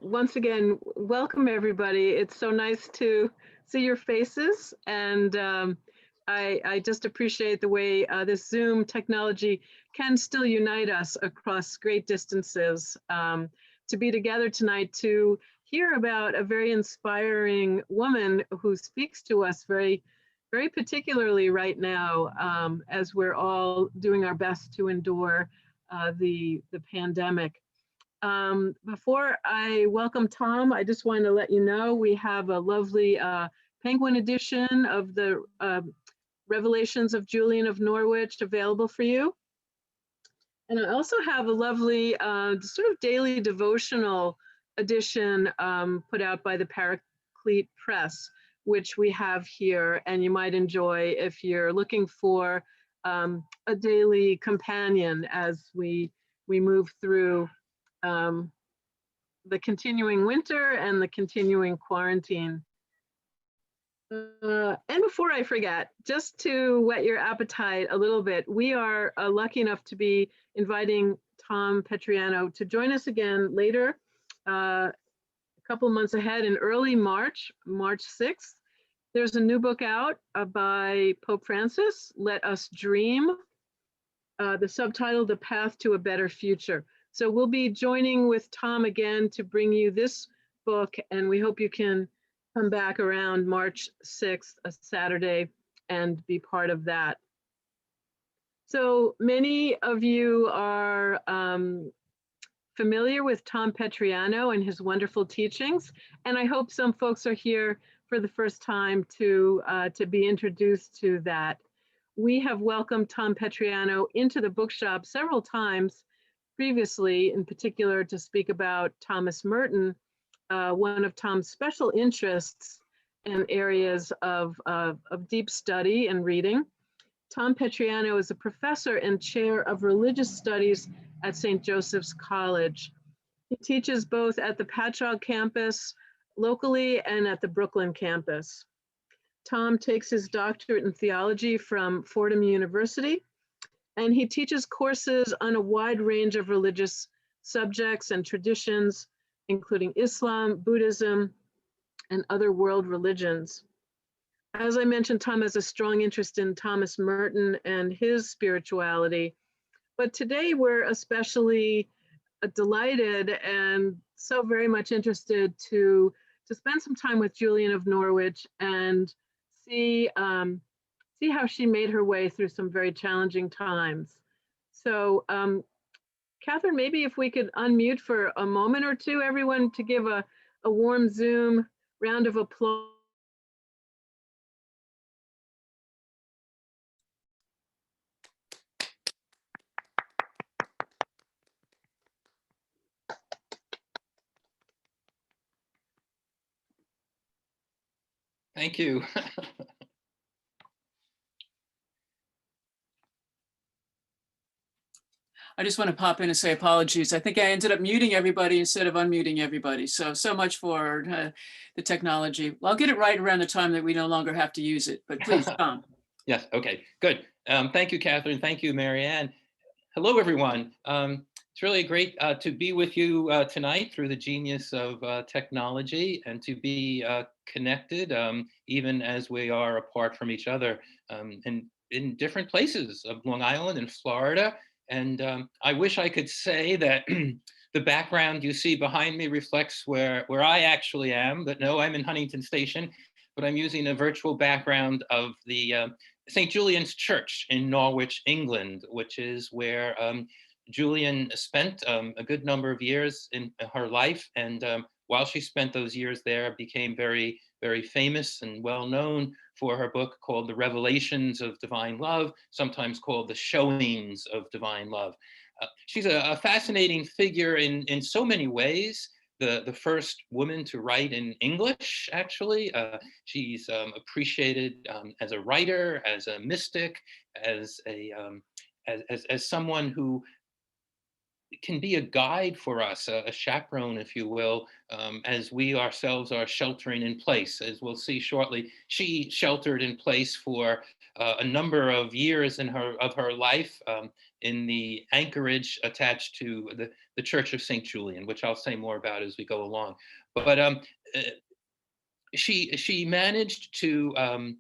Once again, welcome everybody. It's so nice to see your faces, and I just appreciate the way this Zoom technology can still unite us across great distances. To be together tonight to hear about a very inspiring woman who speaks to us very particularly right now, as we're all doing our best to endure the pandemic. Before I welcome Tom, I just wanted to let you know we have a lovely Penguin edition of the Revelations of Julian of Norwich available for you. And I also have a lovely sort of daily devotional edition put out by the Paraclete Press, which we have here, and you might enjoy if you're looking for a daily companion as we move through the continuing winter and the continuing quarantine. And before I forget, just to whet your appetite a little bit, we are lucky enough to be inviting Tom Petriano to join us again later, a couple months ahead in early March, March 6th. There's a new book out by Pope Francis, Let Us Dream, the subtitle, The Path to a Better Future. So we'll be joining with Tom again to bring you this book, and we hope you can come back around March 6th, a Saturday, and be part of that. So many of you are familiar with Tom Petriano and his wonderful teachings, and I hope some folks are here for the first time to be introduced to that. We have welcomed Tom Petriano into the bookshop several times previously, in particular to speak about Thomas Merton, one of Tom's special interests and areas of deep study and reading. Tom Petriano is a professor and chair of religious studies at St. Joseph's College. He teaches both at the Patchogue campus locally and at the Brooklyn campus. Tom takes his doctorate in theology from Fordham University, and he teaches courses on a wide range of religious subjects and traditions, including Islam, Buddhism, and other world religions. As I mentioned, Tom has a strong interest in Thomas Merton and his spirituality, but today we're especially delighted and so very much interested to spend some time with Julian of Norwich and see how she made her way through some very challenging times. So Catherine, maybe if we could unmute for a moment or two, everyone, to give a warm Zoom round of applause. Thank you. I just want to pop in and say apologies. I think I ended up muting everybody instead of unmuting everybody. So much for the technology. Well, I'll get it right around the time that we no longer have to use it, but please, Tom. Yes, okay, good. Thank you, Catherine. Thank you, Marianne. Hello, everyone. It's really great to be with you tonight through the genius of technology and to be connected, even as we are apart from each other and in different places of Long Island and Florida. And I wish I could say that the background you see behind me reflects where I actually am, but no, I'm in Huntington Station, but I'm using a virtual background of the St. Julian's Church in Norwich, England, which is where Julian spent a good number of years in her life. And while she spent those years there, became very, very famous and well known for her book called The Revelations of Divine Love, sometimes called The Showings of Divine Love. She's a fascinating figure in so many ways. The first woman to write in English, actually. She's appreciated as a writer, as a mystic, as someone who can be a guide for us, a chaperone, if you will, as we ourselves are sheltering in place. As we'll see shortly, she sheltered in place for a number of years of her life in the anchorage attached to the Church of St. Julian, which I'll say more about as we go along. But she managed to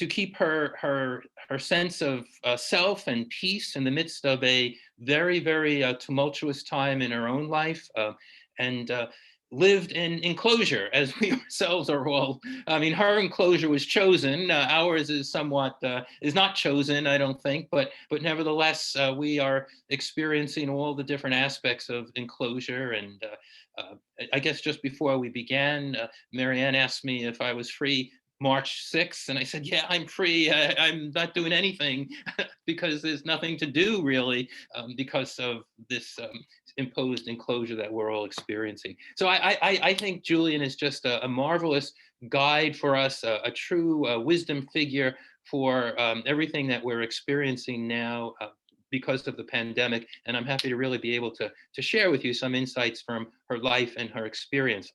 keep her sense of self and peace in the midst of a very, very tumultuous time in her own life, and lived in enclosure, as we ourselves are all. I mean, her enclosure was chosen. Ours is somewhat is not chosen, I don't think, but nevertheless, we are experiencing all the different aspects of enclosure. And I guess just before we began, Marianne asked me if I was free March 6th. And I said, yeah, I'm free. I'm not doing anything because there's nothing to do really because of this imposed enclosure that we're all experiencing. So I think Julian is just a marvelous guide for us, a true wisdom figure for everything that we're experiencing now because of the pandemic. And I'm happy to really be able to share with you some insights from her life and her experience.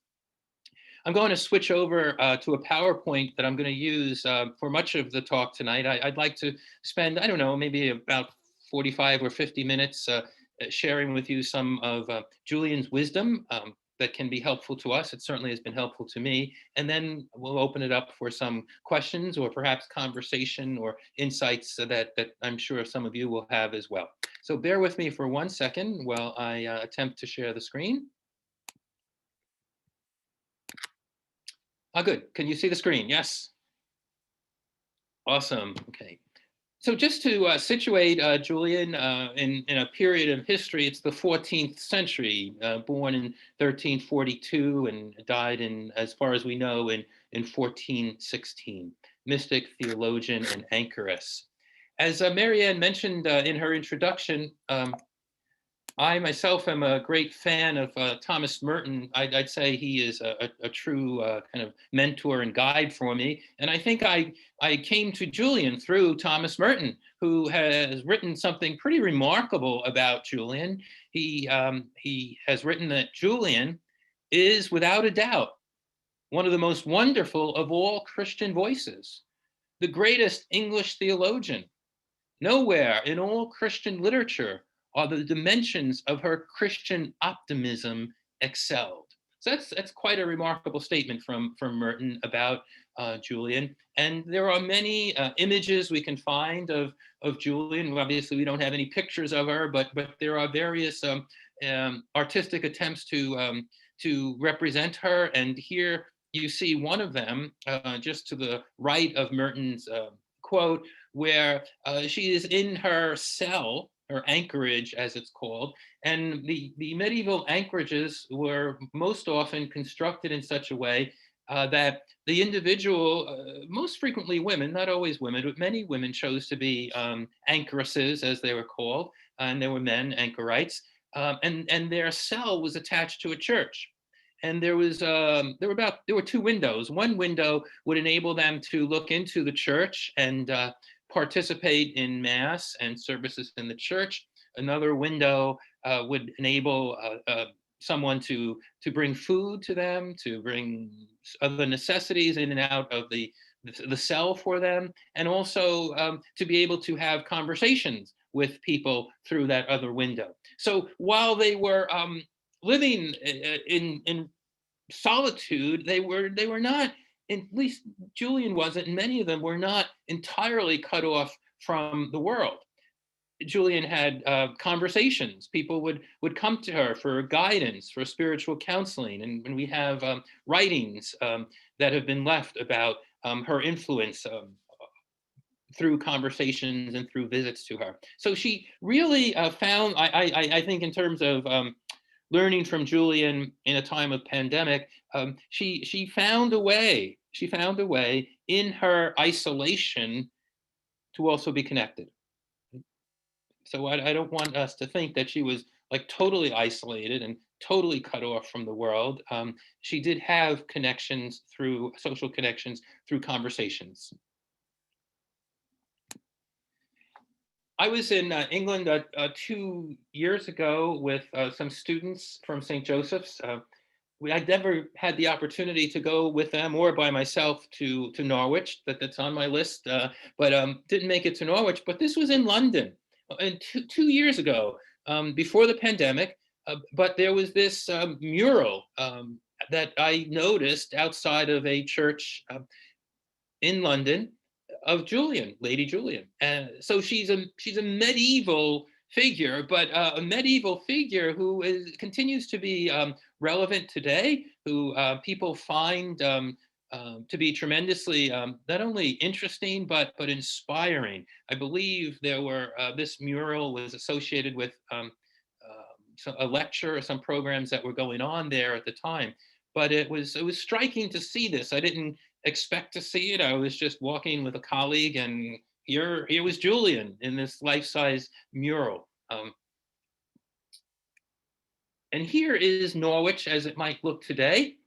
I'm going to switch over to a PowerPoint that I'm going to use for much of the talk tonight. I'd like to spend, I don't know, maybe about 45 or 50 minutes sharing with you some of Julian's wisdom that can be helpful to us. It certainly has been helpful to me. And then we'll open it up for some questions or perhaps conversation or insights that I'm sure some of you will have as well. So bear with me for 1 second while I attempt to share the screen. Oh, good. Can you see the screen? Yes. Awesome. Okay. So just to situate Julian in a period of history, it's the 14th century, born in 1342 and died in, as far as we know, in 1416. Mystic, theologian, and anchoress. As Marianne mentioned in her introduction, I myself am a great fan of Thomas Merton. I'd say he is a true kind of mentor and guide for me. And I think I came to Julian through Thomas Merton, who has written something pretty remarkable about Julian. He has written that Julian is, without a doubt, one of the most wonderful of all Christian voices, the greatest English theologian. Nowhere in all Christian literature are the dimensions of her Christian optimism excelled. So that's quite a remarkable statement from Merton about Julian. And there are many images we can find of Julian. Obviously, we don't have any pictures of her, but there are various artistic attempts to represent her. And here you see one of them just to the right of Merton's quote, where she is in her cell, her anchorage, as it's called. And the medieval anchorages were most often constructed in such a way that the individual, most frequently women, not always women, but many women chose to be anchoresses, as they were called, and there were men, anchorites, and their cell was attached to a church. And there were two windows. One window would enable them to look into the church and participate in mass and services in the church. Another window would enable someone to bring food to them, to bring other necessities in and out of the cell for them, and also to be able to have conversations with people through that other window. So while they were living in solitude, they were not, at least Julian wasn't, and many of them were not entirely cut off from the world. Julian had conversations. People would come to her for guidance, for spiritual counseling, and we have writings that have been left about her influence through conversations and through visits to her. So she really found, I think, in terms of learning from Julian in a time of pandemic, she found a way. She found a way in her isolation to also be connected. So I don't want us to think that she was like totally isolated and totally cut off from the world. She did have connections, through social connections, through conversations. I was in England 2 years ago with some students from St. Joseph's. I'd never had the opportunity to go with them or by myself to Norwich. That's on my list, but didn't make it to Norwich. But this was in London, and 2 years ago, before the pandemic. But there was this mural that I noticed outside of a church in London of Julian, Lady Julian. So she's a medieval figure, but a medieval figure who continues to be relevant today, who people find to be tremendously not only interesting but inspiring. I believe there were this mural was associated with a lecture or some programs that were going on there at the time. But it was striking to see this. I didn't expect to see it. I was just walking with a colleague, and here was Julian in this life-size mural. And here is Norwich as it might look today.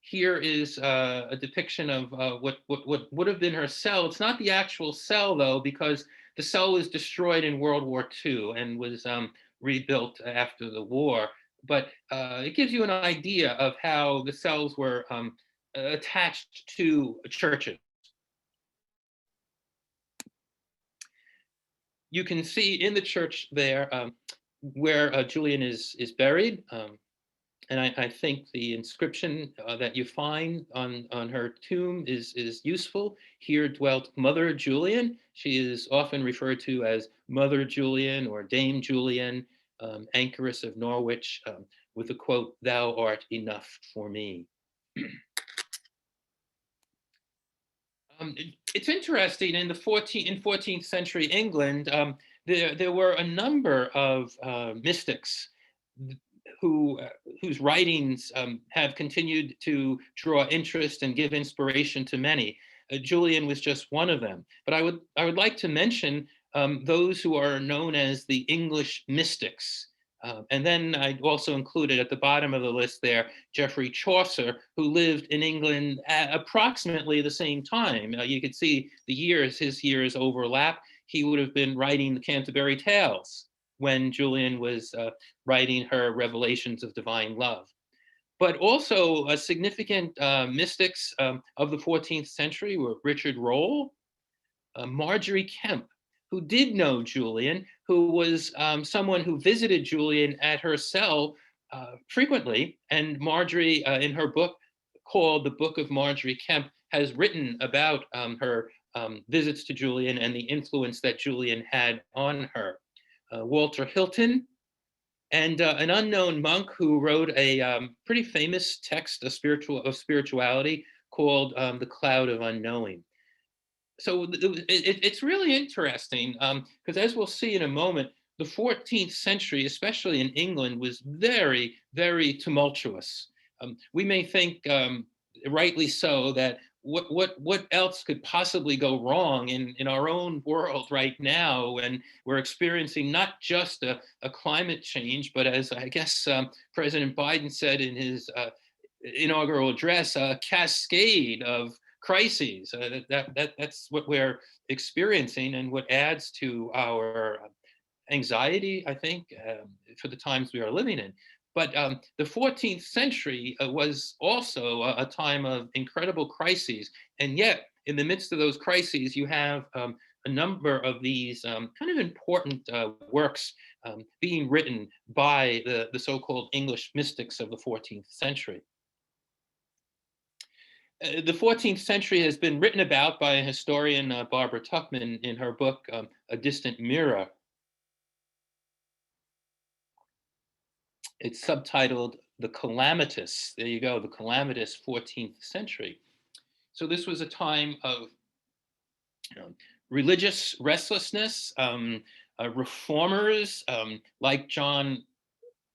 Here is a depiction of what would have been her cell. It's not the actual cell, though, because the cell was destroyed in World War II and was rebuilt after the war. But it gives you an idea of how the cells were attached to churches. You can see in the church there where Julian is buried. And I think the inscription that you find on her tomb is useful. Here dwelt Mother Julian. She is often referred to as Mother Julian or Dame Julian, anchoress of Norwich, with the quote, "Thou art enough for me." It's interesting, in 14th century England, there were a number of mystics whose writings have continued to draw interest and give inspiration to many. Julian was just one of them. But I would like to mention those who are known as the English mystics. And then I also included at the bottom of the list there, Geoffrey Chaucer, who lived in England at approximately the same time. You could see his years overlap. He would have been writing the Canterbury Tales when Julian was writing her Revelations of Divine Love. But also significant mystics of the 14th century were Richard Rolle, Margery Kempe, who did know Julian, who was someone who visited Julian at her cell frequently. And Margery, in her book called The Book of Margery Kempe, has written about her visits to Julian and the influence that Julian had on her. Walter Hilton, and an unknown monk who wrote a pretty famous text of spirituality called The Cloud of Unknowing. So it's really interesting because, as we'll see in a moment, the 14th century, especially in England, was very, very tumultuous. We may think, rightly so, that what else could possibly go wrong in our own world right now when we're experiencing not just a climate change, but, as I guess President Biden said in his inaugural address, a cascade of crises. That's what we're experiencing, and what adds to our anxiety, I think, for the times we are living in. But the 14th century was also a time of incredible crises. And yet, in the midst of those crises, you have a number of these kind of important works being written by the so-called English mystics of the 14th century. The 14th century has been written about by historian Barbara Tuchman in her book, A Distant Mirror. It's subtitled The Calamitous. There you go, the calamitous 14th century. So this was a time of religious restlessness. Reformers like John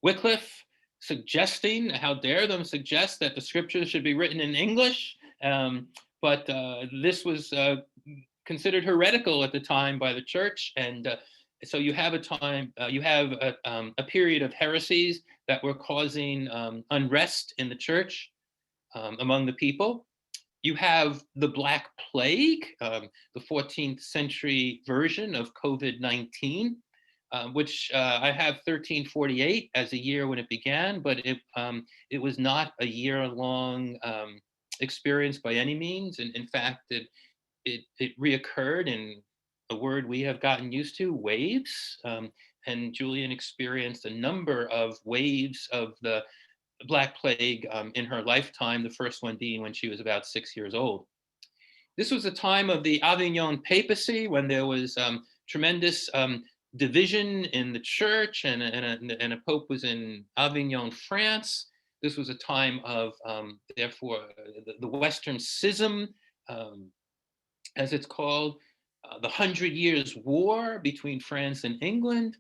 Wycliffe suggesting, how dare them suggest that the scriptures should be written in English. But this was considered heretical at the time by the church. And so you have a period of heresies that were causing unrest in the church among the people. You have the Black Plague, the 14th century version of COVID-19. which I have 1348 as a year when it began, but it was not a year-long experience by any means. And in fact, it reoccurred in a word we have gotten used to, waves. And Julian experienced a number of waves of the Black Plague in her lifetime, the first one being when she was about 6 years old. This was a time of the Avignon papacy, when there was tremendous division in the church, and a pope was in Avignon, France. This was a time of, therefore, the Western Schism, as it's called, the 100 Years' War between France and England,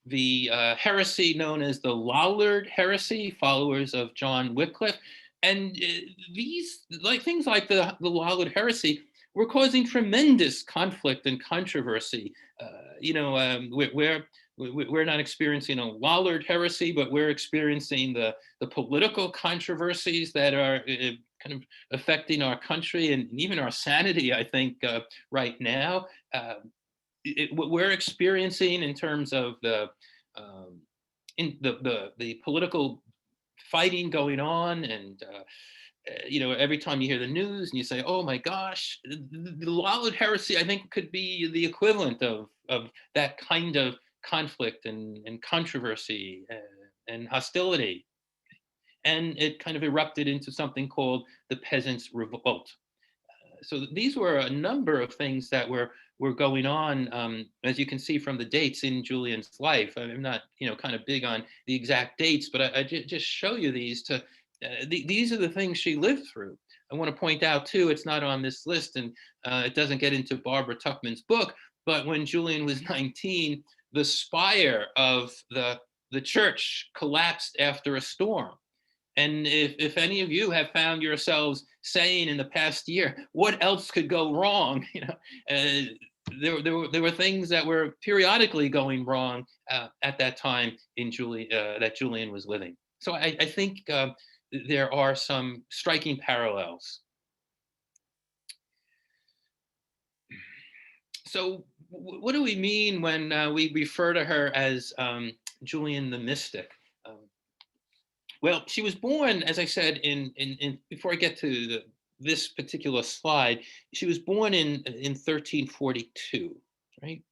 the heresy known as the Lollard heresy, followers of John Wycliffe. And these, like things like the Lollard heresy, were causing tremendous conflict and controversy. We're not experiencing a Lollard heresy, but we're experiencing the political controversies that are kind of affecting our country and even our sanity, I think, right now. What we're experiencing in terms of the political fighting going on, and every time you hear the news and you say, "Oh my gosh," the Lollard heresy, I think, could be the equivalent of that kind of conflict and controversy and hostility. And it kind of erupted into something called the Peasants' Revolt. So these were a number of things that were going on, as you can see from the dates in Julian's life. I'm not, kind of big on the exact dates, but I just show you these to. These are the things she lived through. I want to point out too, it's not on this list, and it doesn't get into Barbara Tuchman's book, but when Julian was 19, the spire of the church collapsed after a storm. And if any of you have found yourselves saying in the past year, what else could go wrong? There were things that were periodically going wrong at that time in that Julian was living. So I think there are some striking parallels. So what do we mean when we refer to her as Julian the Mystic? Well, she was born, as I said, in before I get to this particular slide, she was born in 1342, right?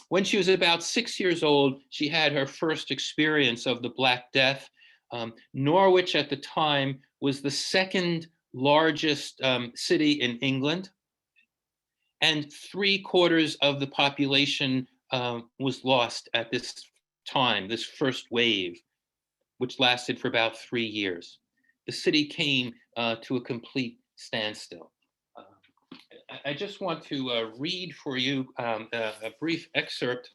When she was about 6 years old, she had her first experience of the Black Death. Norwich at the time was the second largest city in England, and 3/4 of the population was lost at this time, this first wave, which lasted for about 3 years. The city came to a complete standstill. I just want to read for you a brief excerpt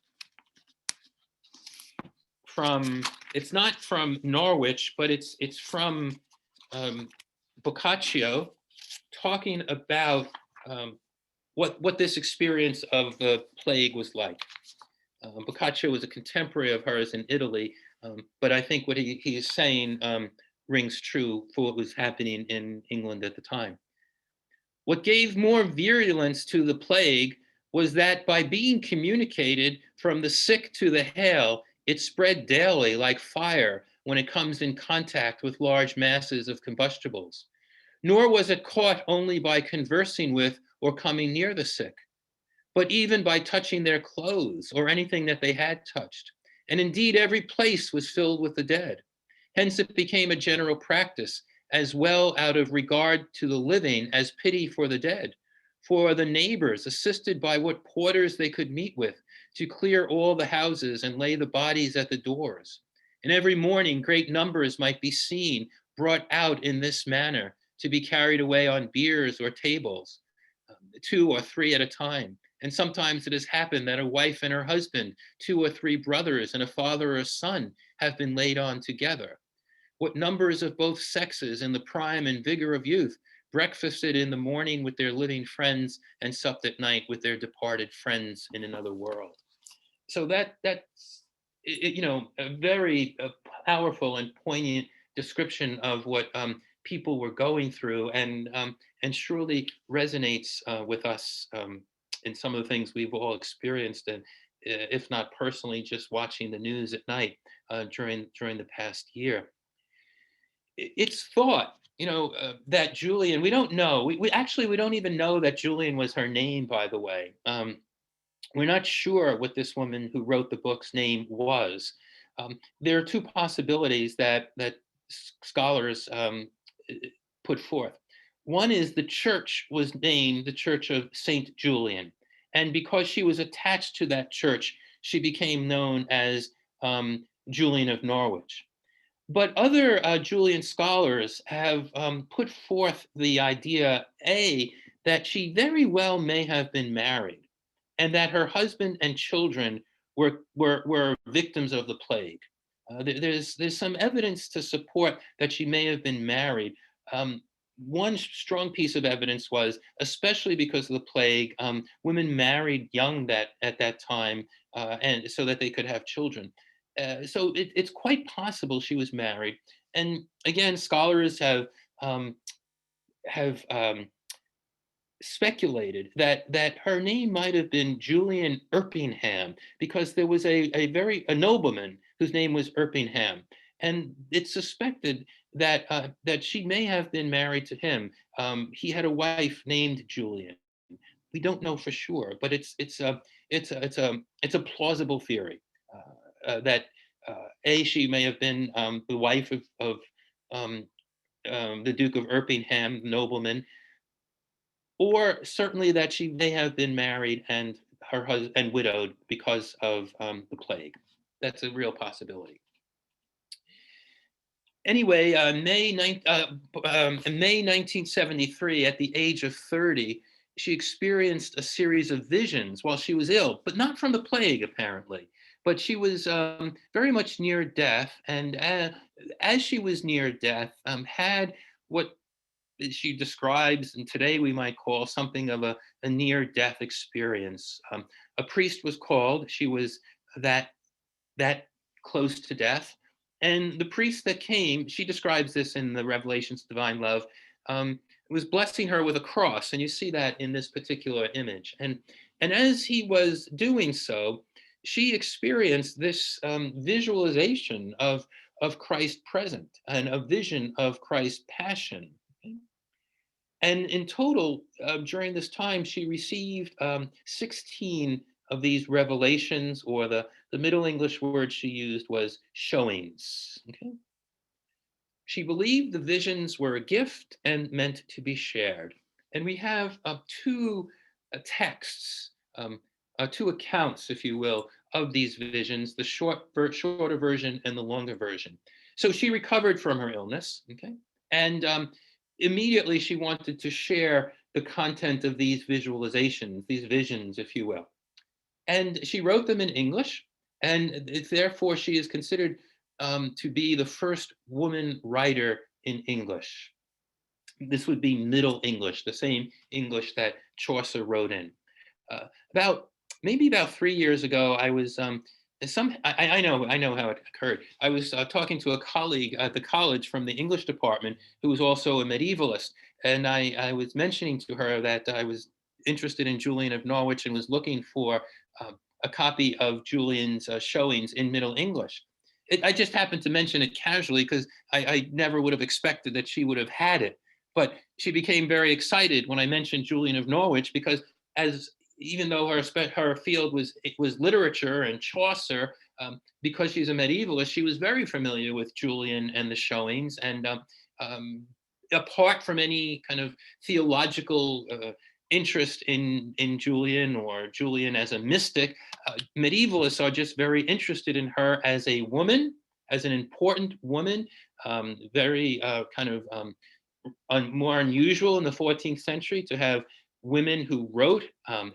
from, it's not from Norwich, but it's from Boccaccio, talking about what this experience of the plague was like. Boccaccio was a contemporary of hers in Italy, but I think what he is saying rings true for what was happening in England at the time. What gave more virulence to the plague was that by being communicated from the sick to the hale, it spread daily like fire when it comes in contact with large masses of combustibles. Nor was it caught only by conversing with or coming near the sick, but even by touching their clothes or anything that they had touched. And indeed, every place was filled with the dead. Hence, it became a general practice, as well out of regard to the living as pity for the dead, for the neighbors, assisted by what porters they could meet with, to clear all the houses and lay the bodies at the doors. And every morning, great numbers might be seen brought out in this manner, to be carried away on biers or tables, 2 or 3 at a time. And sometimes it has happened that a wife and her husband, 2 or 3 brothers, and a father or a son have been laid on together. What numbers of both sexes in the prime and vigor of youth breakfasted in the morning with their living friends and supped at night with their departed friends in another world. So that's a very powerful and poignant description of what people were going through, and surely resonates with us in some of the things we've all experienced if not personally, just watching the news at night during the past year. It's thought, that Julian, we don't know. We actually, we don't even know that Julian was her name, by the way. We're not sure what this woman who wrote the book's name was. There are two possibilities that scholars put forth. One is the church was named the Church of Saint Julian, and because she was attached to that church, she became known as Julian of Norwich. But other Julian scholars have put forth the idea, that she very well may have been married, and that her husband and children were victims of the plague. There's some evidence to support that she may have been married. One strong piece of evidence was, especially because of the plague, women married young at that time, and so that they could have children. So it's quite possible she was married. And again, scholars have speculated that her name might have been Julian Erpingham, because there was a nobleman whose name was Erpingham, and it's suspected that she may have been married to him. He had a wife named Julian. We don't know for sure, but it's a plausible theory that she may have been the wife of the Duke of Erpingham, nobleman, or certainly that she may have been married and her husband and widowed because of the plague. That's a real possibility. Anyway, in May 1973, at the age of 30, she experienced a series of visions while she was ill, but not from the plague, apparently. But she was very much near death, and as she was near death, had what she describes, and today we might call something of a near-death experience. A priest was called. She was that close to death. And the priest that came, she describes this in the Revelations of Divine Love, was blessing her with a cross. And you see that in this particular image. And as he was doing so, she experienced this visualization of Christ present and a vision of Christ's passion. And in total, during this time, she received 16 of these revelations, or the Middle English word she used was showings. Okay? She believed the visions were a gift and meant to be shared. And we have two texts, two accounts, if you will, of these visions, the shorter version and the longer version. So she recovered from her illness, okay? And immediately she wanted to share the content of these visualizations, these visions, if you will. And she wrote them in English, and therefore she is considered to be the first woman writer in English. This would be Middle English, the same English that Chaucer wrote in. Maybe about 3 years ago, I was I know how it occurred. I was talking to a colleague at the college from the English department who was also a medievalist, and I was mentioning to her that I was interested in Julian of Norwich and was looking for a copy of Julian's showings in Middle English. I just happened to mention it casually because I never would have expected that she would have had it. But she became very excited when I mentioned Julian of Norwich, because even though her field was literature and Chaucer, because she's a medievalist, she was very familiar with Julian and the showings. And apart from any kind of theological interest in Julian or Julian as a mystic, medievalists are just very interested in her as a woman, as an important woman, very kind of more unusual in the 14th century to have women who wrote,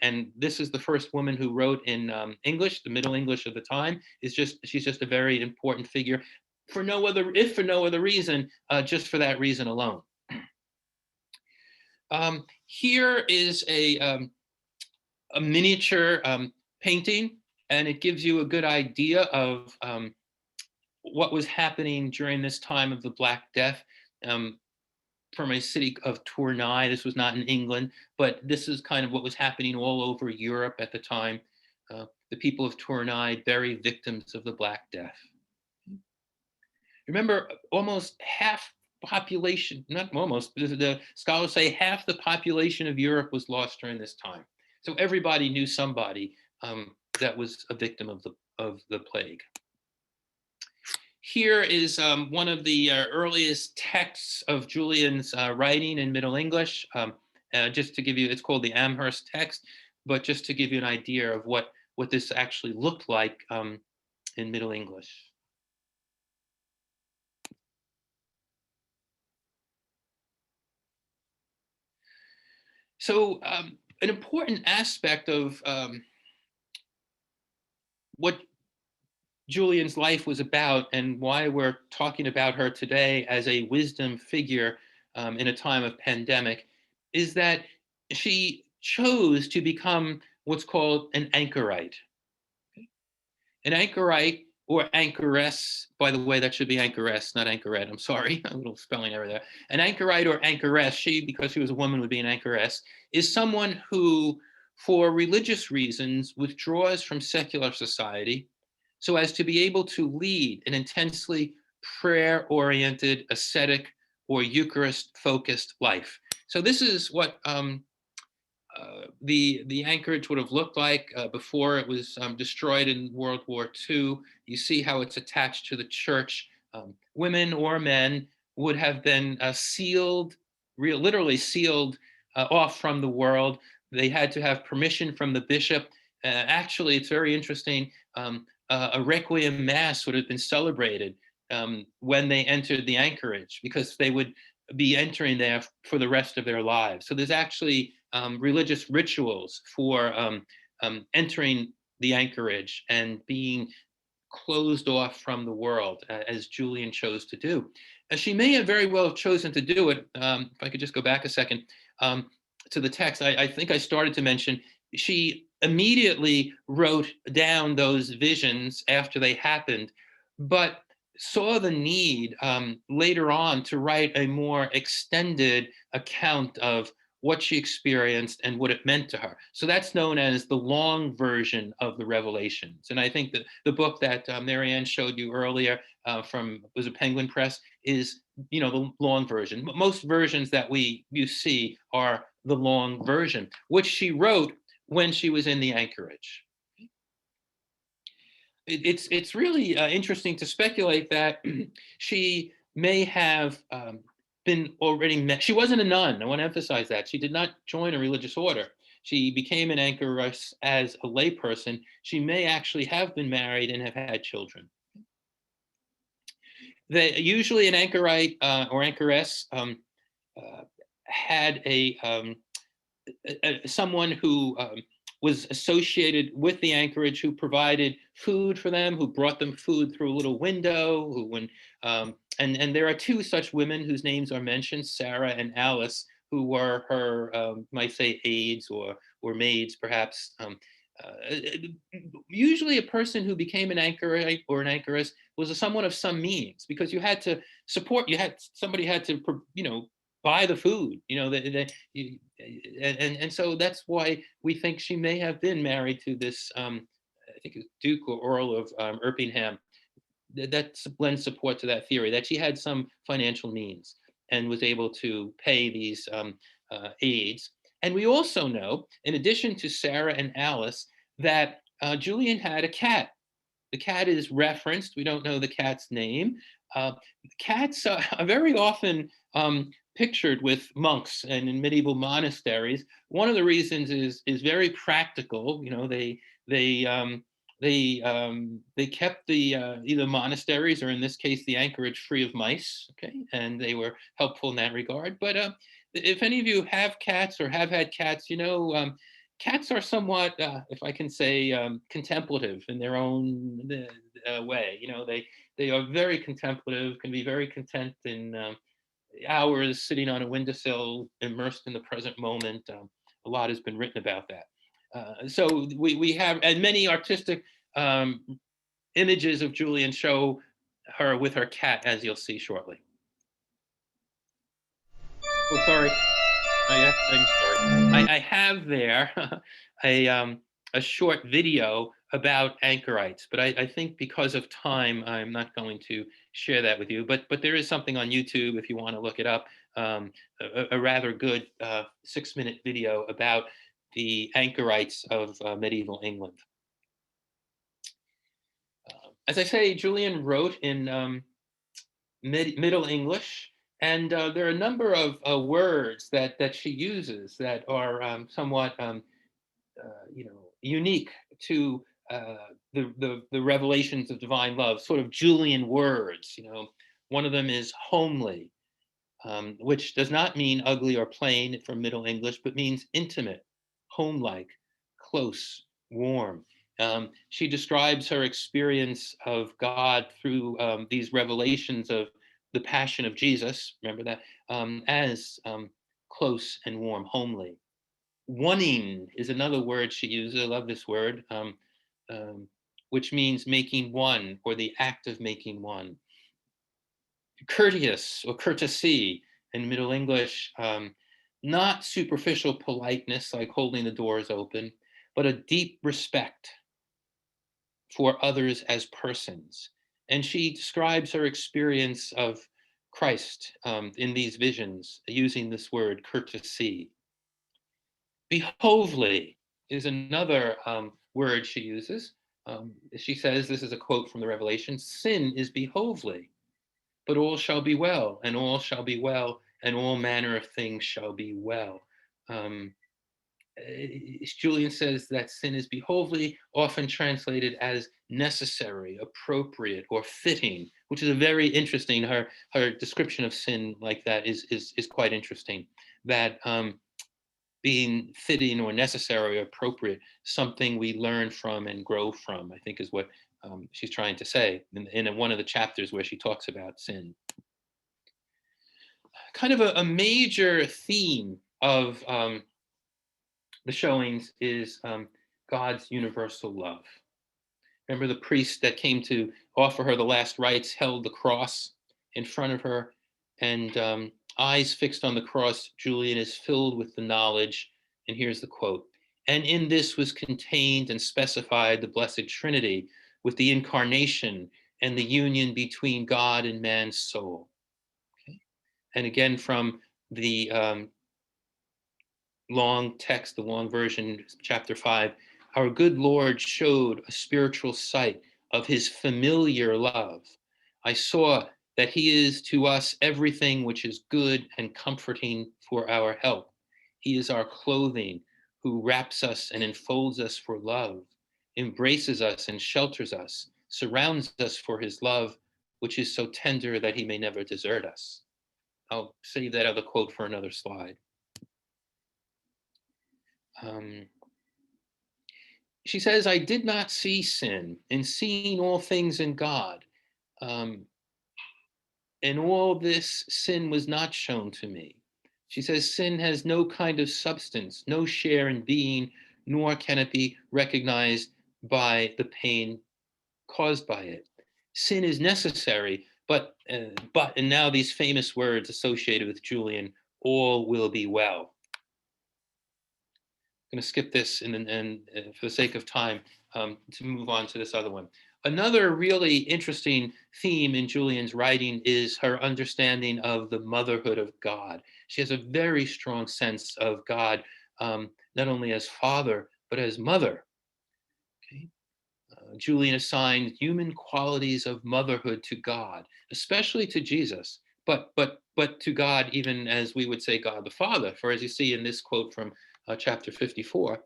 and this is the first woman who wrote in English, the Middle English of the time. She's just a very important figure for no other reason, just for that reason alone. Here is a miniature painting, and it gives you a good idea of what was happening during this time of the Black Death. From a city of Tournai. This was not in England, but this is kind of what was happening all over Europe at the time. the people of Tournai bury victims of the Black Death. Remember, almost half population, not almost, the scholars say half the population of Europe was lost during this time. So everybody knew somebody that was a victim of the plague. Here is one of the earliest texts of Julian's writing in Middle English. Just to give you, it's called the Amherst text, but just to give you an idea of what this actually looked like in Middle English. So an important aspect of what Julian's life was about, and why we're talking about her today as a wisdom figure in a time of pandemic, is that she chose to become what's called an anchorite. An anchorite, or anchoress, by the way, that should be anchoress, not anchorette. I'm sorry, a little spelling error there. An anchorite or anchoress, she, because she was a woman, would be an anchoress, is someone who, for religious reasons, withdraws from secular society so as to be able to lead an intensely prayer-oriented, ascetic, or Eucharist-focused life. So this is what the anchorage would have looked like before it was destroyed in World War II. You see how it's attached to the church. Women or men would have been sealed, literally sealed off from the world. They had to have permission from the bishop. Actually, it's very interesting. A requiem mass would have been celebrated when they entered the anchorage, because they would be entering there for the rest of their lives. So there's actually religious rituals for entering the anchorage and being closed off from the world, as Julian chose to do. She may have very well chosen to do it. If I could just go back a second to the text, I think I started to mention she immediately wrote down those visions after they happened, but saw the need later on to write a more extended account of what she experienced and what it meant to her. So that's known as the long version of the Revelations. And I think that the book that Marianne showed you earlier from, was a Penguin Press, is, you know, the long version. Most versions that you see are the long version, which she wrote when she was in the anchorage. It's really interesting to speculate that she may have been already met. She wasn't a nun. I want to emphasize that. She did not join a religious order. She became an anchoress as a layperson. She may actually have been married and have had children. Usually an anchorite or anchoress had someone who was associated with the anchorage, who provided food for them, who brought them food through a little window, and there are two such women whose names are mentioned, Sarah and Alice, who were her, might say, aides or maids, perhaps. Usually a person who became an anchorite or an anchoress was someone of some means, because you had to support, somebody had to, you know, buy the food, you know, and so that's why we think she may have been married to this, I think it's Duke or Earl of Erpingham. That lends support to that theory, that she had some financial means and was able to pay these aides. And we also know, in addition to Sarah and Alice, that Julian had a cat. The cat is referenced. We don't know the cat's name. Cats are very often pictured with monks and in medieval monasteries. One of the reasons is very practical. You know, they kept the either monasteries, or in this case the anchorage, free of mice. Okay, and they were helpful in that regard. But if any of you have cats or have had cats, you know, cats are somewhat, if I can say, contemplative in their own way. You know, they are very contemplative, can be very content in hours sitting on a windowsill, immersed in the present moment. A lot has been written about that. So we have, and many artistic images of Julian show her with her cat, as you'll see shortly. Oh, sorry. I'm sorry. I have there a short video about anchorites, but I think because of time, I'm not going to share that with you. But there is something on YouTube if you want to look it up, a rather good 6-minute video about the anchorites of medieval England. As I say, Julian wrote in Middle English, and there are a number of words that she uses that are somewhat unique to the revelations of divine love, sort of Julian words. One of them is homely, which does not mean ugly or plain from Middle English, but means intimate, home-like, close, warm. She describes her experience of God through these revelations of the Passion of Jesus, remember that, as close and warm, homely. Oneing is another word she uses. I love this word, which means making one, or the act of making one. Courteous or courtesy in Middle English, not superficial politeness like holding the doors open, but a deep respect for others as persons. And she describes her experience of Christ in these visions using this word, courtesy. Behovely is another word she uses. She says, this is a quote from the Revelation, sin is behovely, but all shall be well, and all shall be well, and all manner of things shall be well. Julian says that sin is behovely, often translated as necessary, appropriate, or fitting, which is a very interesting, her description of sin like that is quite interesting, that being fitting or necessary or appropriate, something we learn from and grow from, I think is what she's trying to say in one of the chapters where she talks about sin. Kind of a major theme of the showings is God's universal love. Remember the priest that came to offer her the last rites held the cross in front of her, and eyes fixed on the cross, Julian is filled with the knowledge, and here's the quote, and in this was contained and specified the Blessed Trinity with the incarnation and the union between God and man's soul. Okay? And again from the long text, the long version, chapter 5, our good Lord showed a spiritual sight of his familiar love. I saw that he is to us everything which is good and comforting for our help. He is our clothing, who wraps us and enfolds us for love, embraces us and shelters us, surrounds us for his love, which is so tender that he may never desert us. I'll save that other quote for another slide. She says, I did not see sin, in seeing all things in God. And all this sin was not shown to me. She says, sin has no kind of substance, no share in being, nor can it be recognized by the pain caused by it. Sin is necessary, but, and now these famous words associated with Julian, all will be well. I'm going to skip this and for the sake of time to move on to this other one. Another really interesting theme in Julian's writing is her understanding of the motherhood of God. She has a very strong sense of God, not only as father, but as mother. Okay? Julian assigned human qualities of motherhood to God, especially to Jesus, but to God, even as we would say God the Father. For as you see in this quote from chapter 54,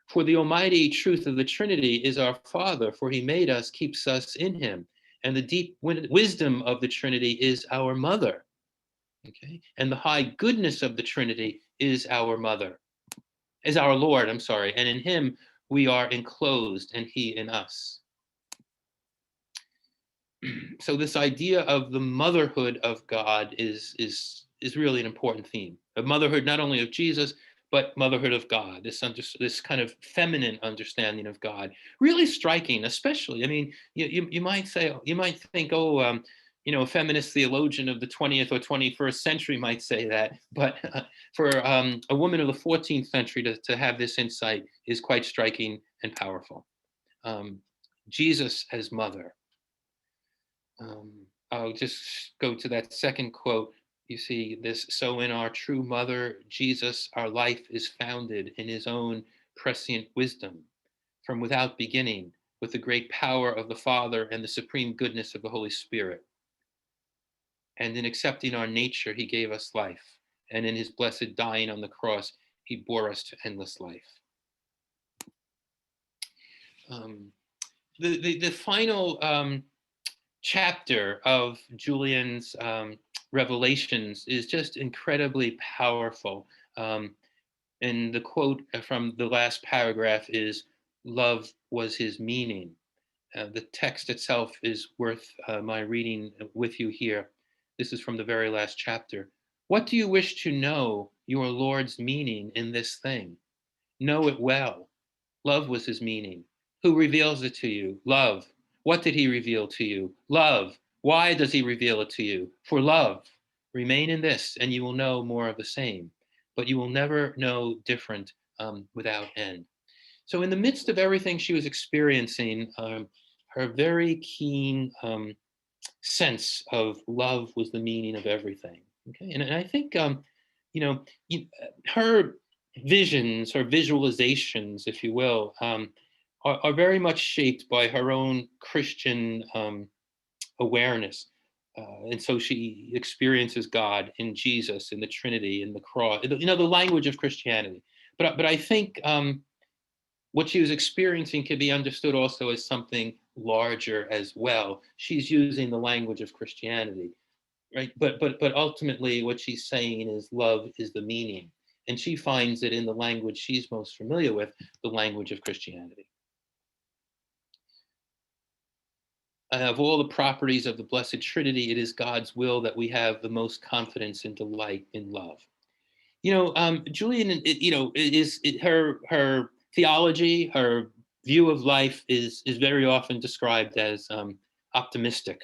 for the almighty truth of the Trinity is our Father, for he made us, keeps us in him. And the deep wisdom of the Trinity is our mother. Okay? And the high goodness of the Trinity is our mother, is our Lord, I'm sorry. And in him we are enclosed, and he in us. So this idea of the motherhood of God is really an important theme. Of motherhood not only of Jesus, but motherhood of God, this kind of feminine understanding of God, really striking, especially, I mean, you might say, you might think, oh, a feminist theologian of the 20th or 21st century might say that, but for a woman of the 14th century to have this insight is quite striking and powerful. Jesus as mother. I'll just go to that second quote. You see this, so in our true mother, Jesus, our life is founded in his own prescient wisdom, from without beginning, with the great power of the Father and the supreme goodness of the Holy Spirit. And in accepting our nature, he gave us life. And in his blessed dying on the cross, he bore us to endless life. The final chapter of Julian's Revelations is just incredibly powerful. And the quote from the last paragraph is, "Love was his meaning." The text itself is worth my reading with you here. This is from the very last chapter. "What do you wish to know your Lord's meaning in this thing? Know it well. Love was his meaning. Who reveals it to you? Love. What did he reveal to you? Love. Why does he reveal it to you? For love. Remain in this, and you will know more of the same. But you will never know different without end." So in the midst of everything she was experiencing, her very keen sense of love was the meaning of everything. Okay, and I think you know her visions, her visualizations, if you will, are very much shaped by her own Christian awareness. And so she experiences God in Jesus, in the Trinity, in the cross, the language of Christianity. But I think what she was experiencing can be understood also as something larger as well. She's using the language of Christianity, right? But ultimately, what she's saying is love is the meaning, and she finds it in the language she's most familiar with, the language of Christianity. Of all the properties of the Blessed Trinity, it is God's will that we have the most confidence and delight in love. Julian, her theology, her view of life is very often described as optimistic.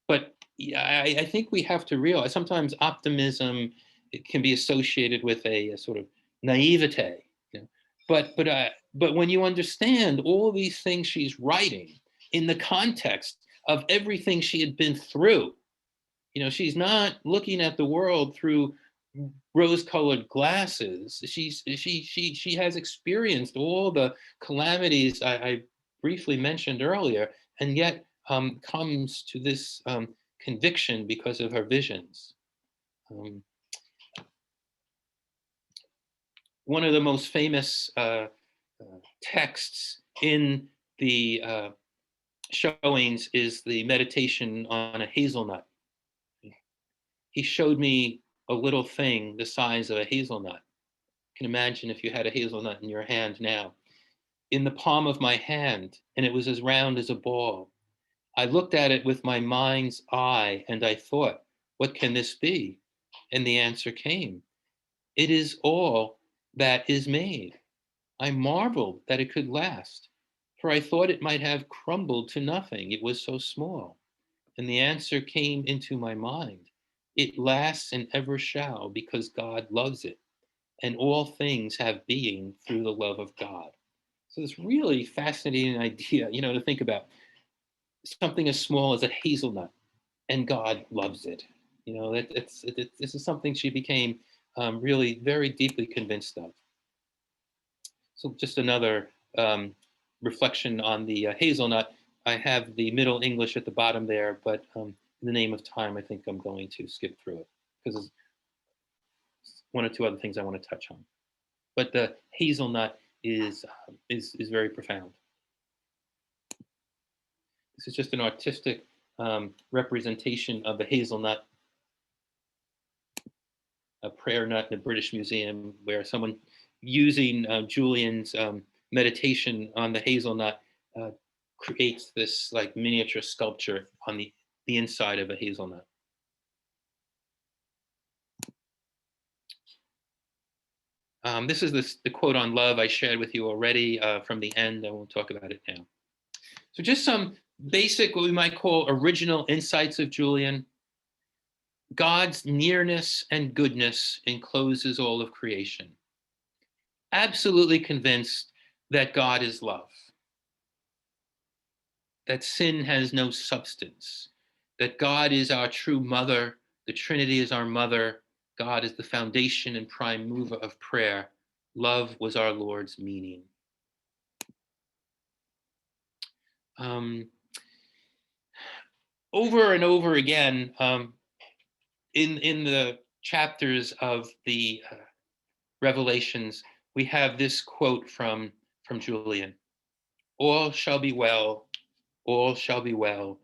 But I think we have to realize sometimes optimism, it can be associated with a sort of naivete. But when you understand all these things she's writing in the context of everything she had been through, she's not looking at the world through rose-colored glasses. She has experienced all the calamities I briefly mentioned earlier, and yet comes to this conviction because of her visions. One of the most famous texts in the showings is the meditation on a hazelnut. He showed me a little thing the size of a hazelnut. You can imagine if you had a hazelnut in your hand now. In the palm of my hand, and it was as round as a ball. I looked at it with my mind's eye, and I thought, what can this be? And the answer came. It is all that is made. I marveled that it could last, for I thought it might have crumbled to nothing. It was so small. And the answer came into my mind. It lasts and ever shall, because God loves it, and all things have being through the love of God. So it's really fascinating idea, to think about something as small as a hazelnut, and God loves it. This is something she became really very deeply convinced of. So just another reflection on the hazelnut. I have the Middle English at the bottom there, but in the name of time, I think I'm going to skip through it because there's one or two other things I want to touch on. But the hazelnut is very profound. This is just an artistic representation of the hazelnut, a prayer nut in the British Museum, where someone using Julian's meditation on the hazelnut creates this like miniature sculpture on the inside of a hazelnut. This is the quote on love I shared with you already from the end. I won't talk about it now. So just some basic, what we might call original insights of Julian. God's nearness and goodness encloses all of creation. Absolutely convinced that God is love, that sin has no substance, that God is our true mother, the Trinity is our mother, God is the foundation and prime mover of prayer. Love was our Lord's meaning. Over and over again, in the chapters of the Revelations, we have this quote from Julian: "All shall be well, all shall be well,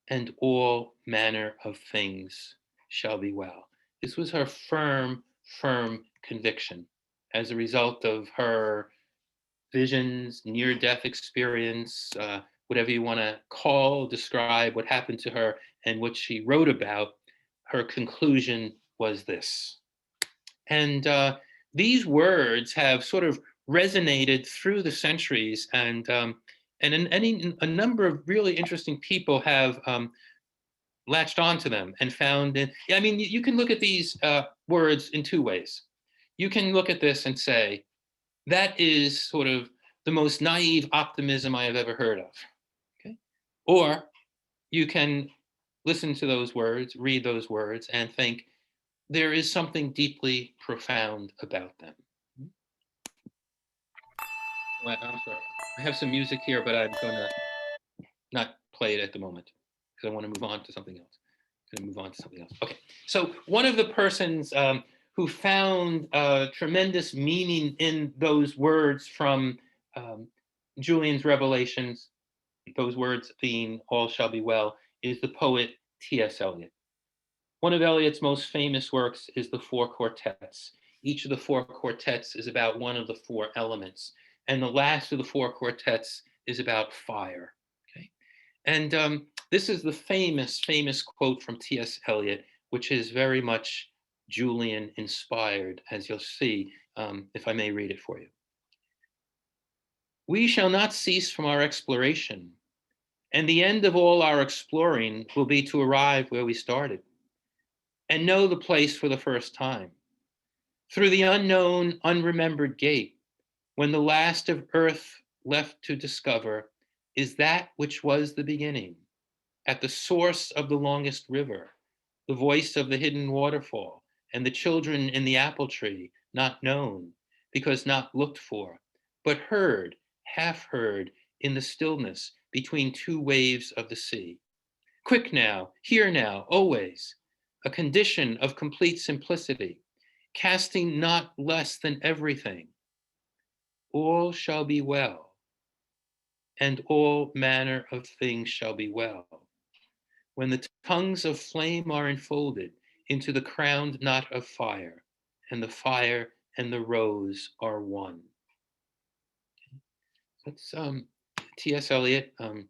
and all manner of things shall be well." This was her firm conviction as a result of her visions, near-death experience, whatever you want to describe what happened to her and what she wrote about. Her conclusion was this. And these words have sort of resonated through the centuries, and a number of really interesting people have latched onto them and found it. I mean, you can look at these words in two ways. You can look at this and say, that is sort of the most naive optimism I have ever heard of. Okay? Or you can listen to those words, read those words, and think there is something deeply profound about them. Well, I'm sorry. I have some music here, but I'm going to not play it at the moment because I want to move on to something else. Okay. So one of the persons who found tremendous meaning in those words from Julian's Revelations, those words being "all shall be well," is the poet T.S. Eliot. One of Eliot's most famous works is the Four Quartets. Each of the four quartets is about one of the four elements, and the last of the four quartets is about fire. Okay, and this is the famous quote from T.S. Eliot, which is very much Julian inspired, as you'll see, if I may read it for you. "We shall not cease from our exploration, and the end of all our exploring will be to arrive where we started and know the place for the first time, through the unknown, unremembered gate, when the last of earth left to discover is that which was the beginning, at the source of the longest river, the voice of the hidden waterfall, and the children in the apple tree, not known, because not looked for, but heard, half heard, in the stillness between two waves of the sea. Quick now, here now, always, a condition of complete simplicity, casting not less than everything. All shall be well, and all manner of things shall be well. When the tongues of flame are enfolded into the crowned knot of fire, and the fire and the rose are one." That's T.S. Eliot kind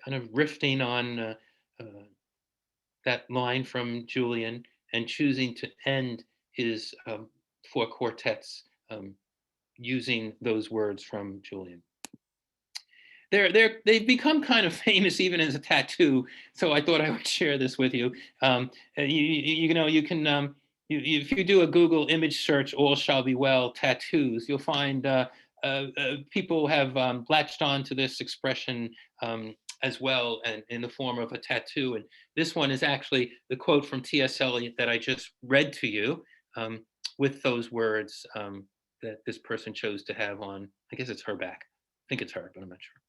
of riffing on that line from Julian and choosing to end his four quartets using those words from Julian. They've become kind of famous even as a tattoo, so I thought I would share this with you. You can if you do a Google image search, "all shall be well" tattoos, you'll find people have latched on to this expression as well, and in the form of a tattoo. And this one is actually the quote from T.S. Eliot that I just read to you, with those words that this person chose to have on. I guess it's her back. I think it's her, but I'm not sure.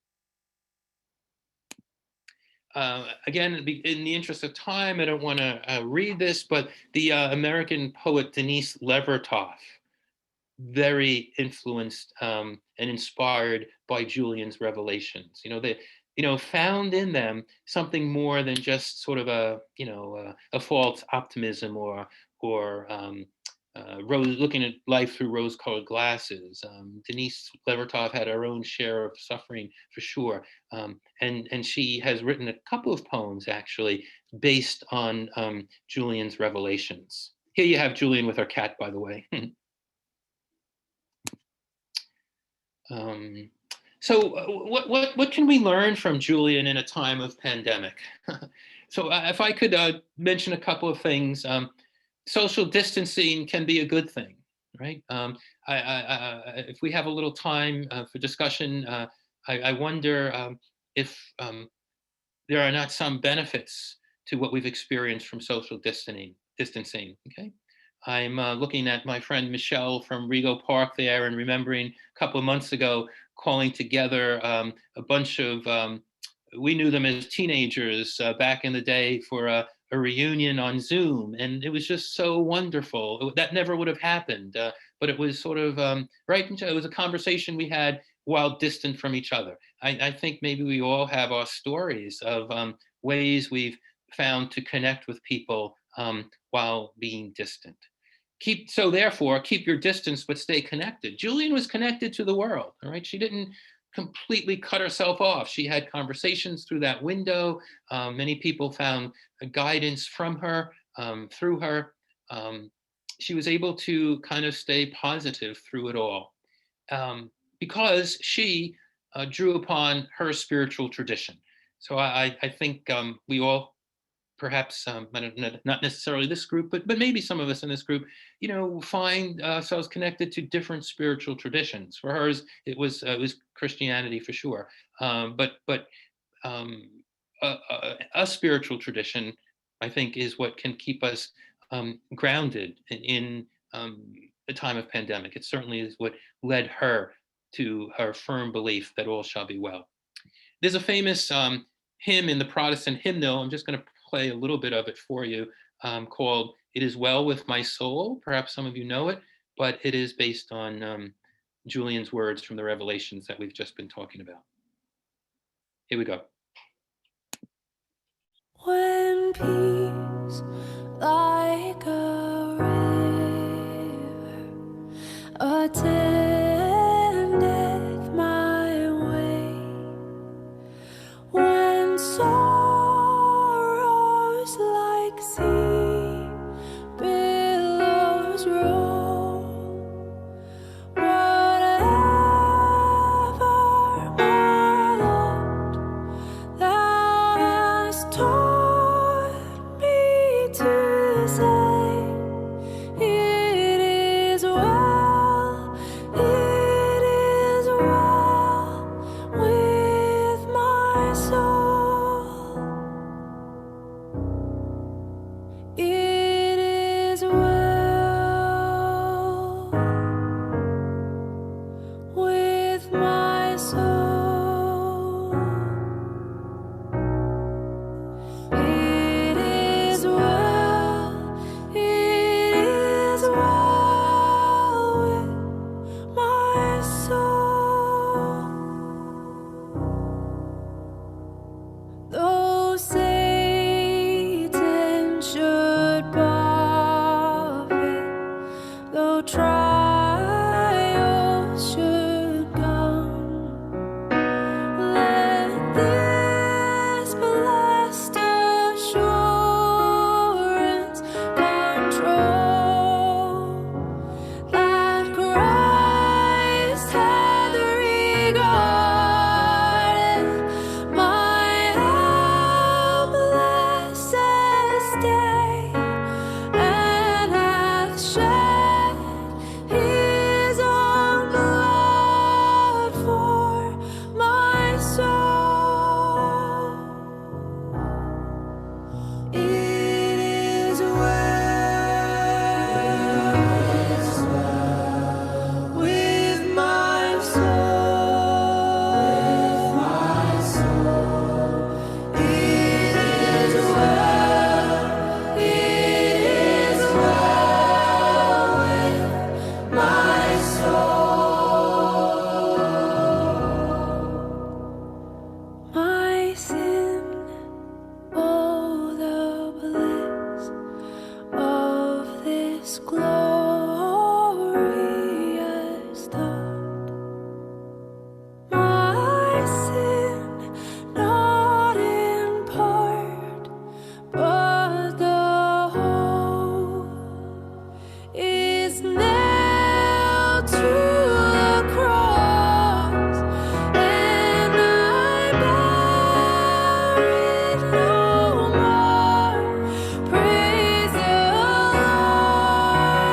Again, in the interest of time, I don't want to read this, but the American poet Denise Levertov, very influenced and inspired by Julian's Revelations. They found in them something more than just sort of a false optimism or looking at life through rose-colored glasses. Denise Levertov had her own share of suffering for sure, and she has written a couple of poems actually based on Julian's Revelations. Here you have Julian with her cat, by the way. So what can we learn from Julian in a time of pandemic? So if I could mention a couple of things. Social distancing can be a good thing. right? If we have a little time for discussion, I wonder if there are not some benefits to what we've experienced from social distancing. Okay, I'm looking at my friend Michelle from Rego Park there, and remembering a couple of months ago calling together a bunch of we knew them as teenagers back in the day for a reunion on Zoom, and it was just so wonderful. That never would have happened, but it was sort of right. It was a conversation we had while distant from each other. I think maybe we all have our stories of ways we've found to connect with people while being distant. Therefore, keep your distance, but stay connected. Julian was connected to the world, all right? She didn't completely cut herself off. She had conversations through that window. Many people found guidance from her, through her. She was able to kind of stay positive through it all because she drew upon her spiritual tradition. So I think we all, perhaps not necessarily this group, but maybe some of us in this group, find ourselves connected to different spiritual traditions. For hers, it was Christianity for sure, but a spiritual tradition, I think, is what can keep us grounded in the time of pandemic. It certainly is what led her to her firm belief that all shall be well. There's a famous hymn in the Protestant hymnal. I'm just going to play a little bit of it for you, called "It Is Well With My Soul." Perhaps some of you know it, but it is based on Julian's words from the Revelations that we've just been talking about. Here we go. When peace like a river attendeth my way, when sorrows like sea billows roll, whatever, my Lord, thou hast taught me to say, it is well with my soul. It is well with my soul. It is well with my soul. Though Satan should buffet, though trials should come, let this blessed assurance control, that Christ hath regarded my helpless estate, and hath shed his own blood for my soul. It is well with my soul. It is well with my soul. My sin, oh, the bliss of this glorious thought. My sin, not in part, but the whole, is nailed to the cross, and I bear it no more. Praise the Lord,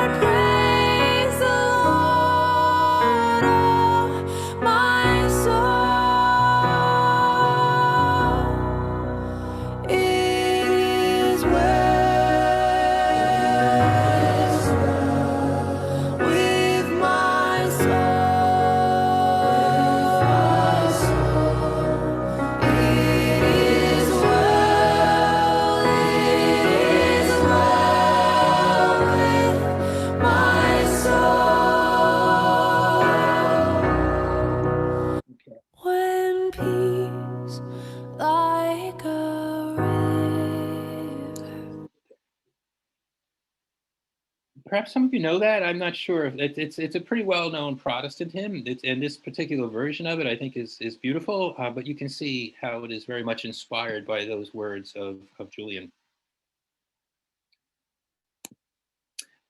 Perhaps some of you know that. I'm not sure. It's a pretty well-known Protestant hymn. And this particular version of it, I think, is beautiful. But you can see how it is very much inspired by those words of Julian.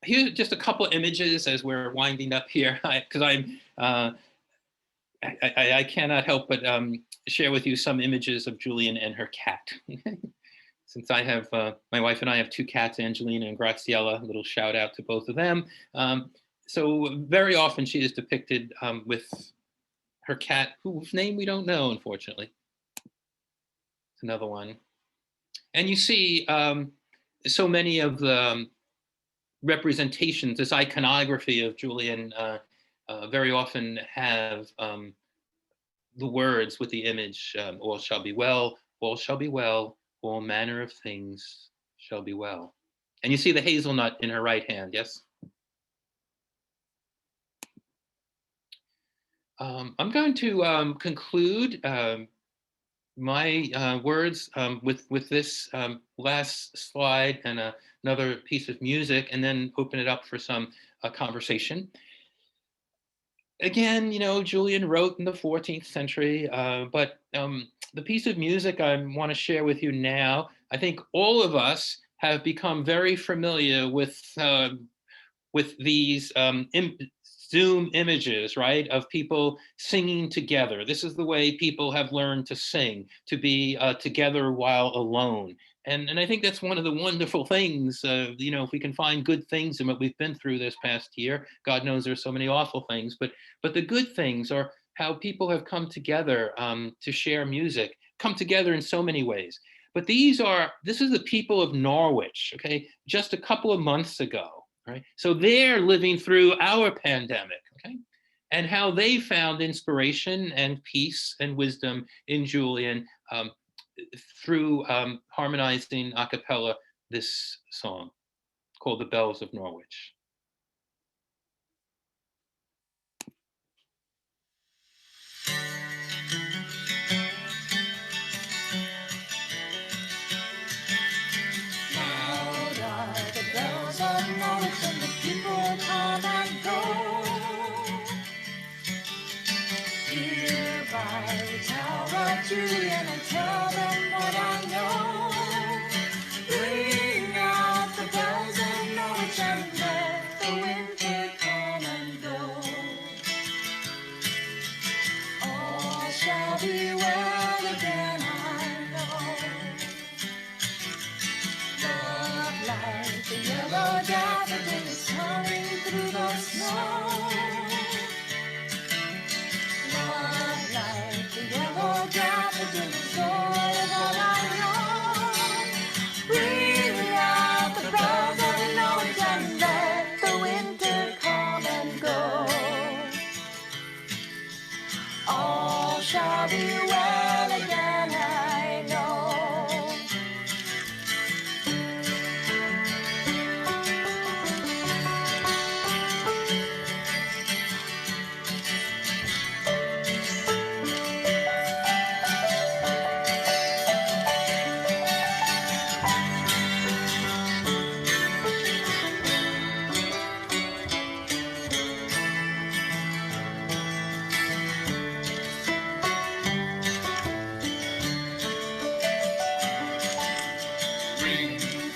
Here's just a couple of images as we're winding up here, because I cannot help but share with you some images of Julian and her cat. Since I have, my wife and I have two cats, Angelina and Graciela, a little shout out to both of them. So very often she is depicted with her cat, whose name we don't know, unfortunately. Another one. And you see so many of the representations, this iconography of Julian very often have the words with the image, all shall be well, all shall be well, all manner of things shall be well. And you see the hazelnut in her right hand, yes? I'm going to conclude my words with this last slide and another piece of music, and then open it up for some conversation. Again, you know, Julian wrote in the 14th century, but the piece of music I want to share with you now, I think all of us have become very familiar with these Zoom images, right, of people singing together. This is the way people have learned to sing, to be together while alone. And I think that's one of the wonderful things, you know, if we can find good things in what we've been through this past year. God knows there's so many awful things, but the good things are how people have come together to share music, come together in so many ways. But this is the people of Norwich, okay, just a couple of months ago, right? So they're living through our pandemic, okay? And how they found inspiration and peace and wisdom in Julian through harmonizing a cappella this song called The Bells of Norwich. Loud are the bells of Norwich, and the people come and go. Here by the tower of Julian, I tell them what I know. Ring out the bells of Norwich and let the winter come and go. All shall be well again, I know. Love like the yellow daffodil is coming through the snow. Love like the yellow daffodil is all that I know. Ring out the bells of Norwich and let the winter come and go. All shall be well again, I know.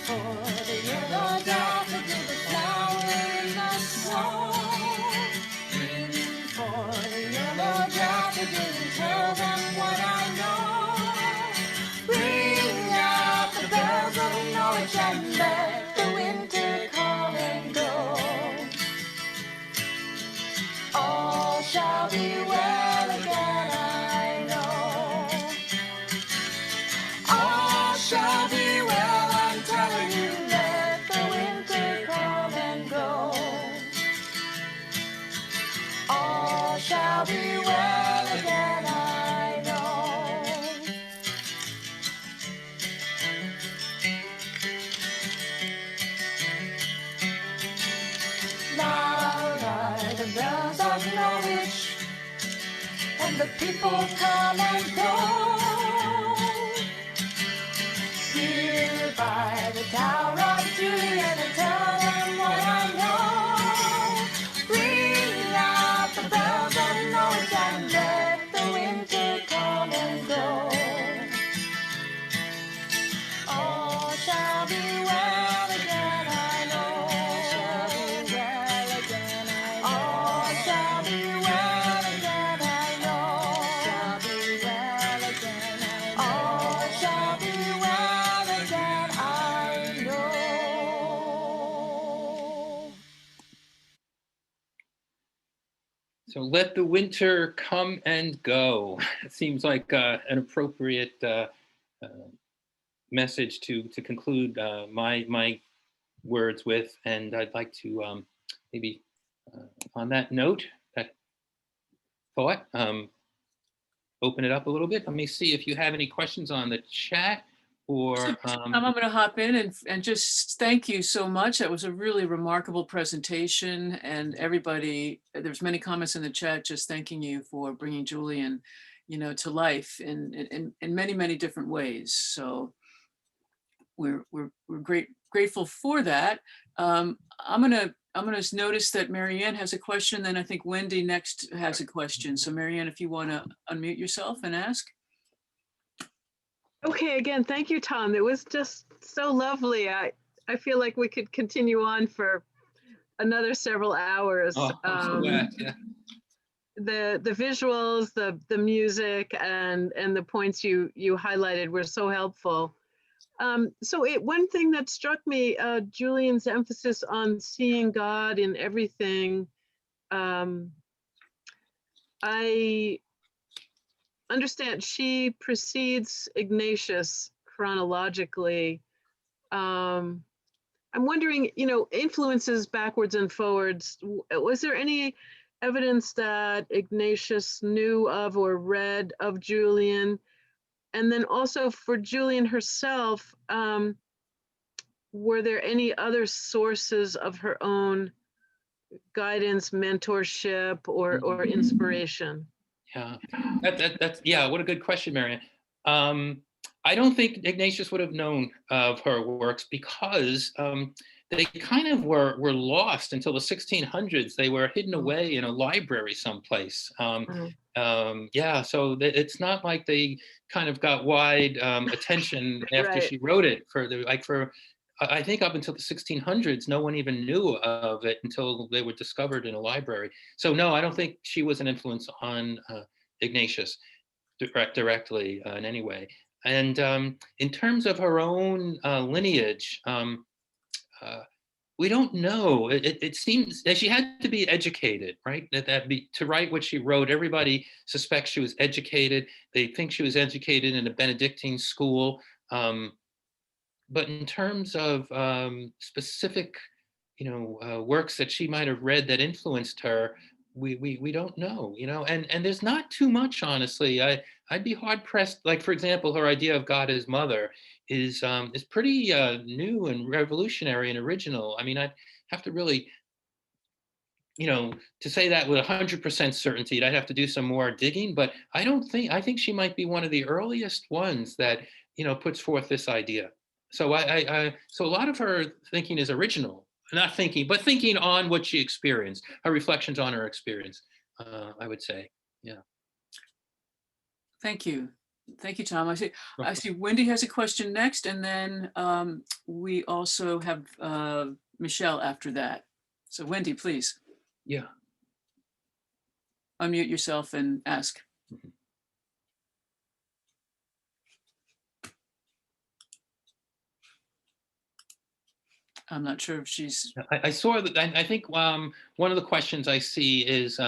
For the yellow daffodil, the flower in the snow. Ring for the yellow daffodil and tell them what I know. Ring out the bells of Norwich and let the winter come and go. All shall be well again, I know. All shall be well, I'm telling you, let the winter come and go. All shall be well again, I know. Loud are the bells of Norwich, and the people come and go. Here by the tower of Julian, and tell them what I know. So let the winter come and go. It seems like an appropriate message to conclude my words with, and I'd like to maybe on that note, that thought, open it up a little bit. Let me see if you have any questions on the chat or. I'm going to hop in and just thank you so much. That was a really remarkable presentation, and everybody, there's many comments in the chat just thanking you for bringing Julian, to life in many, many different ways. So we're grateful for that. I'm gonna notice that Marianne has a question, then I think Wendy next has a question. So Marianne, if you want to unmute yourself and ask. Okay, again, thank you, Tom. It was just so lovely. I feel like we could continue on for another several hours. Oh, I'm so glad. Yeah. The visuals, the music, and the points you highlighted were so helpful. So one thing that struck me, Julian's emphasis on seeing God in everything. I understand she precedes Ignatius chronologically. I'm wondering, influences backwards and forwards. Was there any evidence that Ignatius knew of or read of Julian? And then also for Julian herself, were there any other sources of her own guidance, mentorship, or inspiration? Yeah, that's yeah. What a good question, Marianne. I don't think Ignatius would have known of her works because they kind of were lost until the 1600s. They were hidden away in a library someplace. Yeah, so it's not like they kind of got wide attention after Right. she wrote it. I think up until the 1600s, no one even knew of it until they were discovered in a library. So no, I don't think she was an influence on Ignatius directly in any way. And in terms of her own lineage, we don't know. It seems that she had to be educated, right? To write what she wrote, everybody suspects she was educated. They think she was educated in a Benedictine school. But in terms of specific, works that she might have read that influenced her, we don't know, and there's not too much, honestly. I'd be hard pressed. Like, for example, her idea of God as mother is pretty new and revolutionary and original. I mean, I'd have to really, to say that with 100% certainty, I'd have to do some more digging. But I think she might be one of the earliest ones that puts forth this idea. So so a lot of her thinking is original, not thinking, but thinking on what she experienced, her reflections on her experience, I would say. Yeah. Thank you. Thank you, Tom. I see Wendy has a question next, and then we also have Michelle after that. So Wendy, please. Yeah. Unmute yourself and ask. Mm-hmm. I'm not sure if she's. I saw that. I think one of the questions I see is,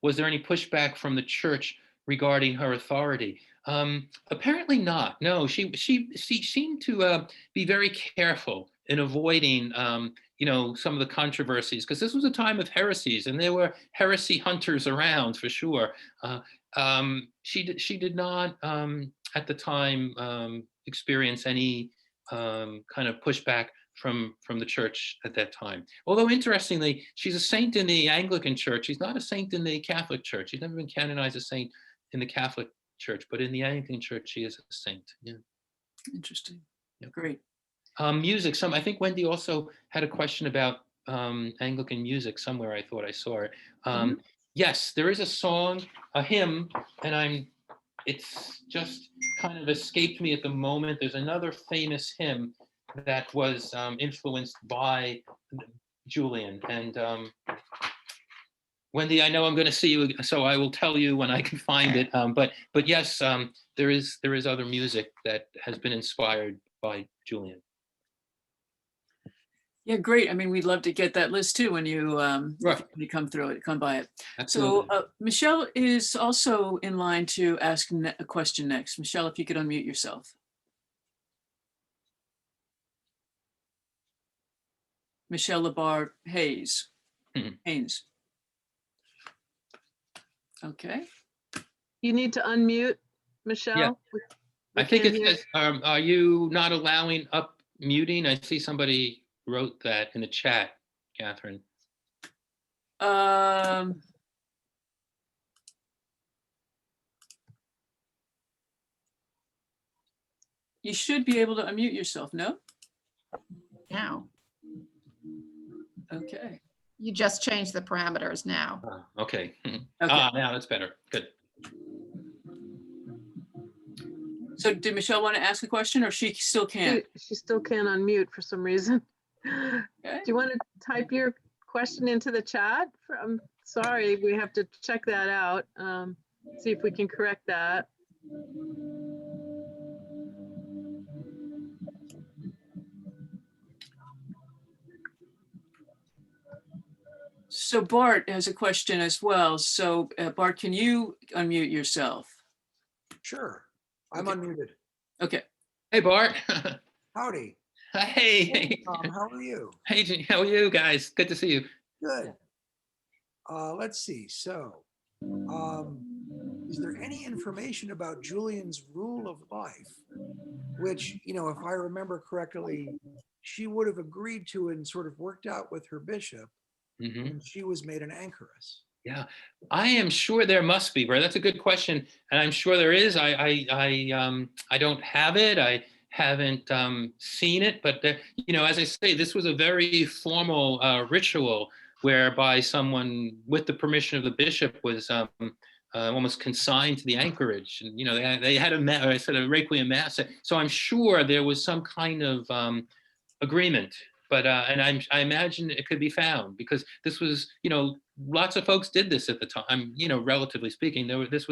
was there any pushback from the church regarding her authority? Apparently not. No, she seemed to be very careful in avoiding, some of the controversies, because this was a time of heresies, and there were heresy hunters around for sure. She did not at the time experience any kind of pushback from the church at that time. Although interestingly, she's a saint in the Anglican Church. She's not a saint in the Catholic Church. She's never been canonized a saint in the Catholic Church, but in the Anglican Church, she is a saint. Yeah. Interesting. Yep. Great. Music. I think Wendy also had a question about Anglican music somewhere. I thought I saw it. Yes, there is a song, a hymn, and it's just kind of escaped me at the moment. There's another famous hymn that was influenced by Julian. And Wendy, I know I'm going to see you, so I will tell you when I can find it. But yes, there is other music that has been inspired by Julian. Yeah, great. I mean, we'd love to get that list too when you Right. when you come through it, come by it. Absolutely. So Michelle is also in line to ask a question next. Michelle, if you could unmute yourself. Michelle Labar Hayes. Mhm. Haynes. Okay. You need to unmute, Michelle. We I think can't it hear. says, are you not allowing up muting? I see somebody wrote that in the chat, Catherine. You should be able to unmute yourself, no? Now, Okay. you just changed the parameters now. Okay. Okay. Now that's better. Good. So did Michelle want to ask a question, or she still can't? She still can't unmute for some reason. Okay. Do you want to type your question into the chat? I'm sorry, we have to check that out. See if we can correct that. So Bart has a question as well. So Bart, can you unmute yourself? Sure, I'm Okay. unmuted. Okay. Hey, Bart. Howdy. Hey. Tom, how are you? Hey, how are you guys? Good to see you. Good. Let's see. So, is there any information about Julian's rule of life, which, you know, if I remember correctly, she would have agreed to and sort of worked out with her bishop Mhm. when she was made an anchoress? Yeah, I am sure there must be, Bert. That's a good question, and I'm sure there is. I don't have it. I haven't seen it, but you know, as I say, this was a very formal ritual whereby someone, with the permission of the bishop, was almost consigned to the anchorage, and you know, they had a requiem mass. So I'm sure there was some kind of agreement. But and I imagine it could be found, because this was, you know, lots of folks did this at the time. You know, relatively speaking, this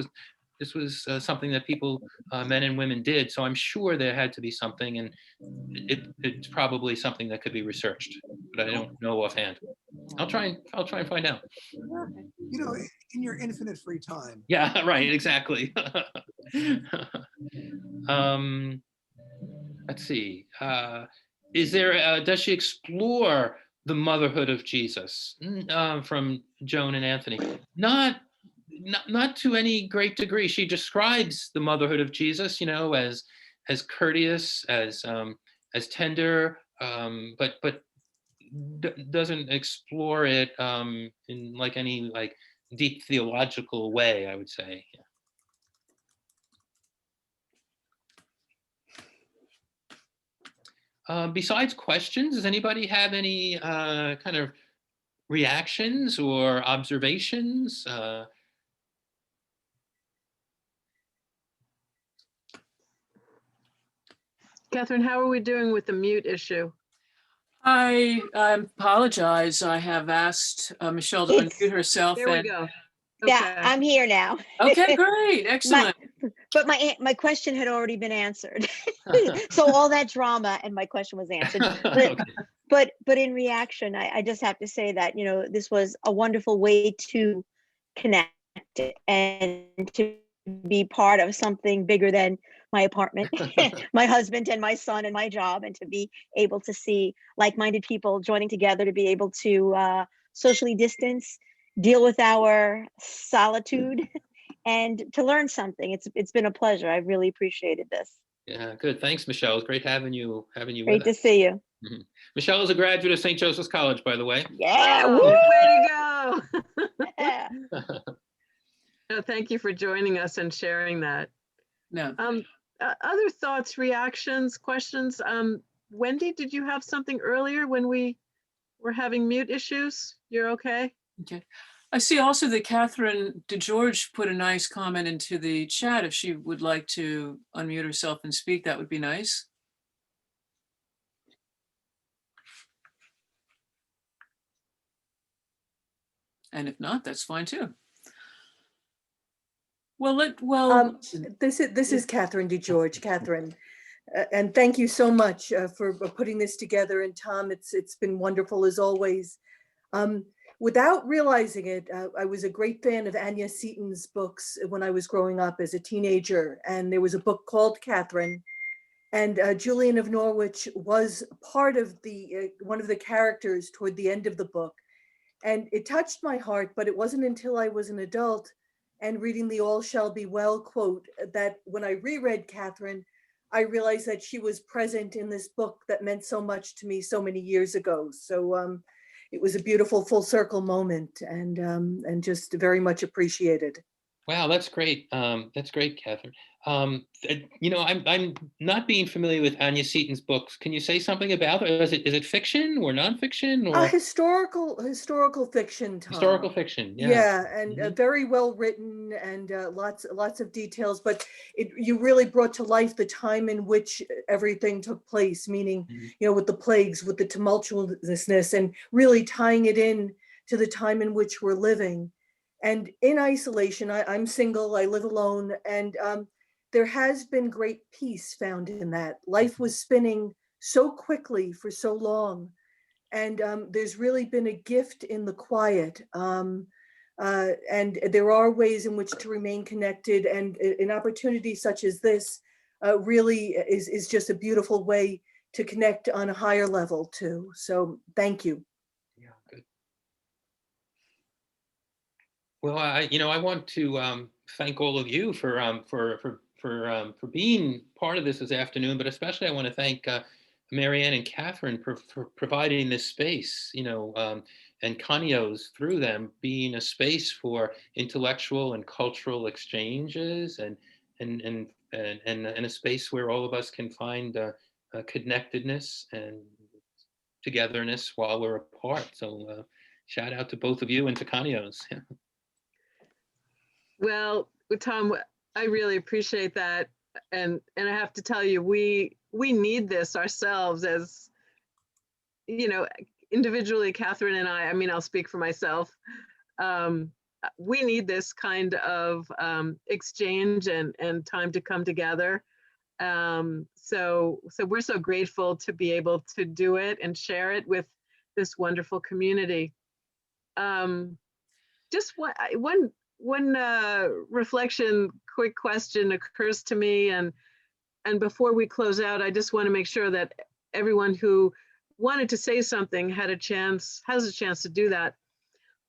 was something that people, men and women, did. So I'm sure there had to be something, and it's probably something that could be researched, but I don't know offhand. I'll try and find out. You know, in your infinite free time. Yeah, right, exactly. Let's see. Is there? Does she explore the motherhood of Jesus from Joan and Anthony? Not to any great degree. She describes the motherhood of Jesus, you know, as courteous, as tender, but doesn't explore it in like any like deep theological way, I would say. Besides questions, does anybody have any kind of reactions or observations? Catherine, how are we doing with the mute issue? I apologize. I have asked Michelle to unmute herself. There we go. Yeah, Okay. I'm here now. Okay, great, excellent. But my question had already been answered. So all that drama and my question was answered. Okay. But in reaction, I just have to say that, you know, this was a wonderful way to connect and to be part of something bigger than my apartment, my husband and my son and my job, and to be able to see like-minded people joining together to be able to socially distance, deal with our solitude, and to learn something. It's been a pleasure. I've really appreciated this. Yeah, good. Thanks, Michelle. It's great having you Great with to us. see you. Mhm. Michelle is a graduate of St. Joseph's College, by the way. Yeah. Oh, Woo! way to Yeah. go. No, thank you for joining us and sharing that. No, Other thoughts, reactions, questions? Wendy, did you have something earlier when we were having mute issues? You're okay? okay. I see also that Catherine DeGeorge put a nice comment into the chat. If she would like to unmute herself and speak, that would be nice. And if not, that's fine too. Well, This is Catherine DeGeorge. Catherine, And thank you so much for putting this together. And Tom, it's been wonderful as always. Without realizing it, I was a great fan of Anya Seton's books when I was growing up as a teenager. And there was a book called Catherine. And Julian of Norwich was part of the one of the characters toward the end of the book. And it touched my heart, but it wasn't until I was an adult and reading the "All Shall Be Well" quote that when I reread Catherine, I realized that she was present in this book that meant so much to me so many years ago. So it was a beautiful full circle moment, and just very much appreciated. Wow, that's great. That's great, Catherine. You know, I'm not being familiar with Anya Seton's books. Can you say something about it? Is it fiction or nonfiction or Historical fiction, Tom. historical fiction? Yeah. Yeah, and Mhm. very well written, and lots of details. But you really brought to life the time in which everything took place. Meaning, Mhm. you know, with the plagues, with the tumultuousness, and really tying it in to the time in which we're living. And in isolation, I'm single. I live alone, and there has been great peace found in that. Life was spinning so quickly for so long, and there's really been a gift in the quiet. And there are ways in which to remain connected, and an opportunity such as this really is just a beautiful way to connect on a higher level too. So thank you. Yeah, good. Well, I want to thank all of you for being part of this afternoon, but especially I want to thank Marianne and Catherine for providing this space, and Canio's through them being a space for intellectual and cultural exchanges, and a space where all of us can find connectedness and togetherness while we're apart. So shout out to both of you and to Canio's. Well, Tom, I really appreciate that, and I have to tell you, we need this ourselves as individually. Catherine and I mean, I'll speak for myself. We need this kind of exchange and time to come together. So we're so grateful to be able to do it and share it with this wonderful community. Just one reflection, quick question occurs to me, and before we close out, I just want to make sure that everyone who wanted to say something has a chance to do that.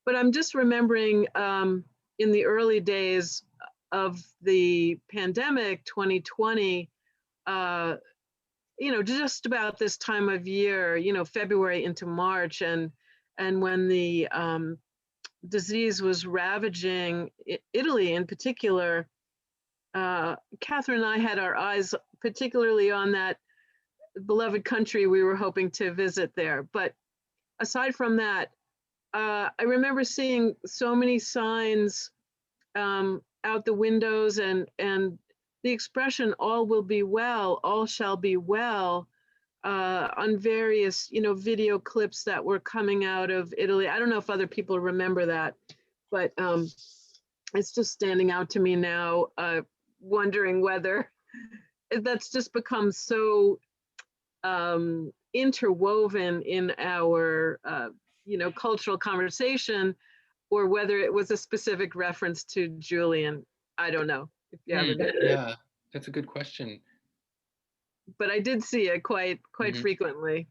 But I'm just remembering in the early days of the pandemic, 2020, just about this time of year, February into March, and when the disease was ravaging Italy in particular, Catherine and I had our eyes particularly on that beloved country we were hoping to visit there. But aside from that, I remember seeing so many signs out the windows, and the expression "all will be well, all shall be well" on various video clips that were coming out of Italy. I don't know if other people remember that, but it's just standing out to me now, wondering whether that's just become so interwoven in our cultural conversation, or whether it was a specific reference to Julian. I don't know if you have any. Yeah, that's a good question. But I did see it quite Mhm. frequently.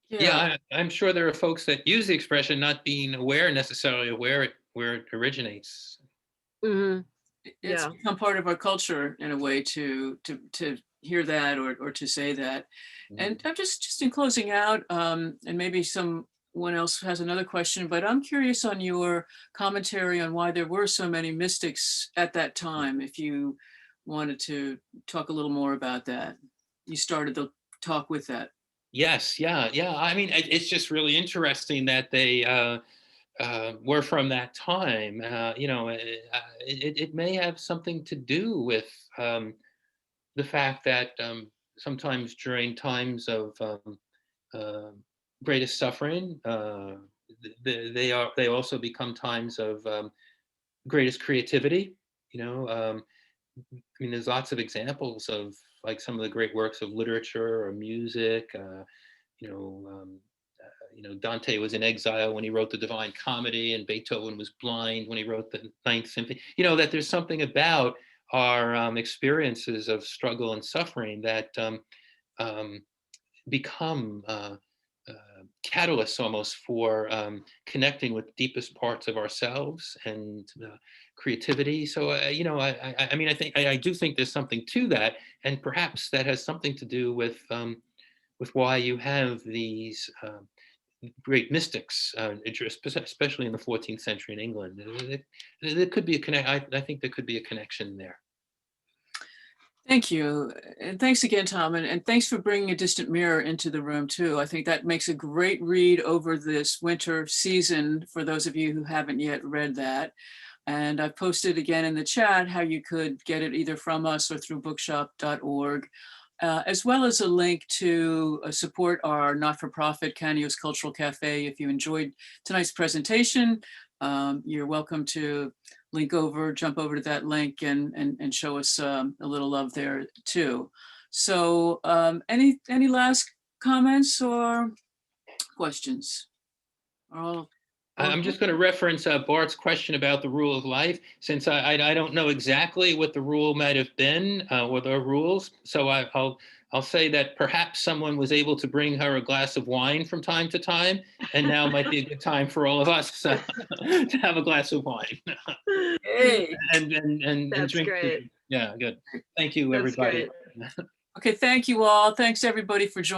Yeah, I'm sure there are folks that use the expression not being necessarily aware where it originates. Mm-hmm. It's become part of our culture in a way to hear that or to say that. And I'm just in closing out, and maybe someone else has another question, but I'm curious on your commentary on why there were so many mystics at that time. If you wanted to talk a little more about that. You started the talk with that. Yes, yeah. I mean, it's just really interesting that they were from that time. It may have something to do with the fact that sometimes during times of greatest suffering, they also become times of greatest creativity. I mean, there's lots of examples of like some of the great works of literature or music. You know, Dante was in exile when he wrote the Divine Comedy, and Beethoven was blind when he wrote the Ninth Symphony. You know, that there's something about our experiences of struggle and suffering that become catalysts almost for connecting with deepest parts of ourselves and creativity. So, I mean, I do think there's something to that, and perhaps that has something to do with why you have these great mystics, especially in the 14th century in England. There could be a connect. I think there could be a connection there. Thank you. And thanks again, Tom. And thanks for bringing A Distant Mirror into the room too. I think that makes a great read over this winter season for those of you who haven't yet read that. And I've posted again in the chat how you could get it either from us or through bookshop.org, as well as a link to support our not-for-profit Canio's Cultural Cafe. If you enjoyed tonight's presentation, you're welcome to jump over to that link and show us a little love there too. So any last comments or questions? I'm just going to reference Bart's question about the rule of life, since I don't know exactly what the rule might have been or the rules. So I'll say that perhaps someone was able to bring her a glass of wine from time to time, and now might be a good time for all of us to have a glass of wine. Hey. and That's drink. great. Yeah, good. Thank you, That's everybody. great. Okay, thank you all. Thanks everybody for joining.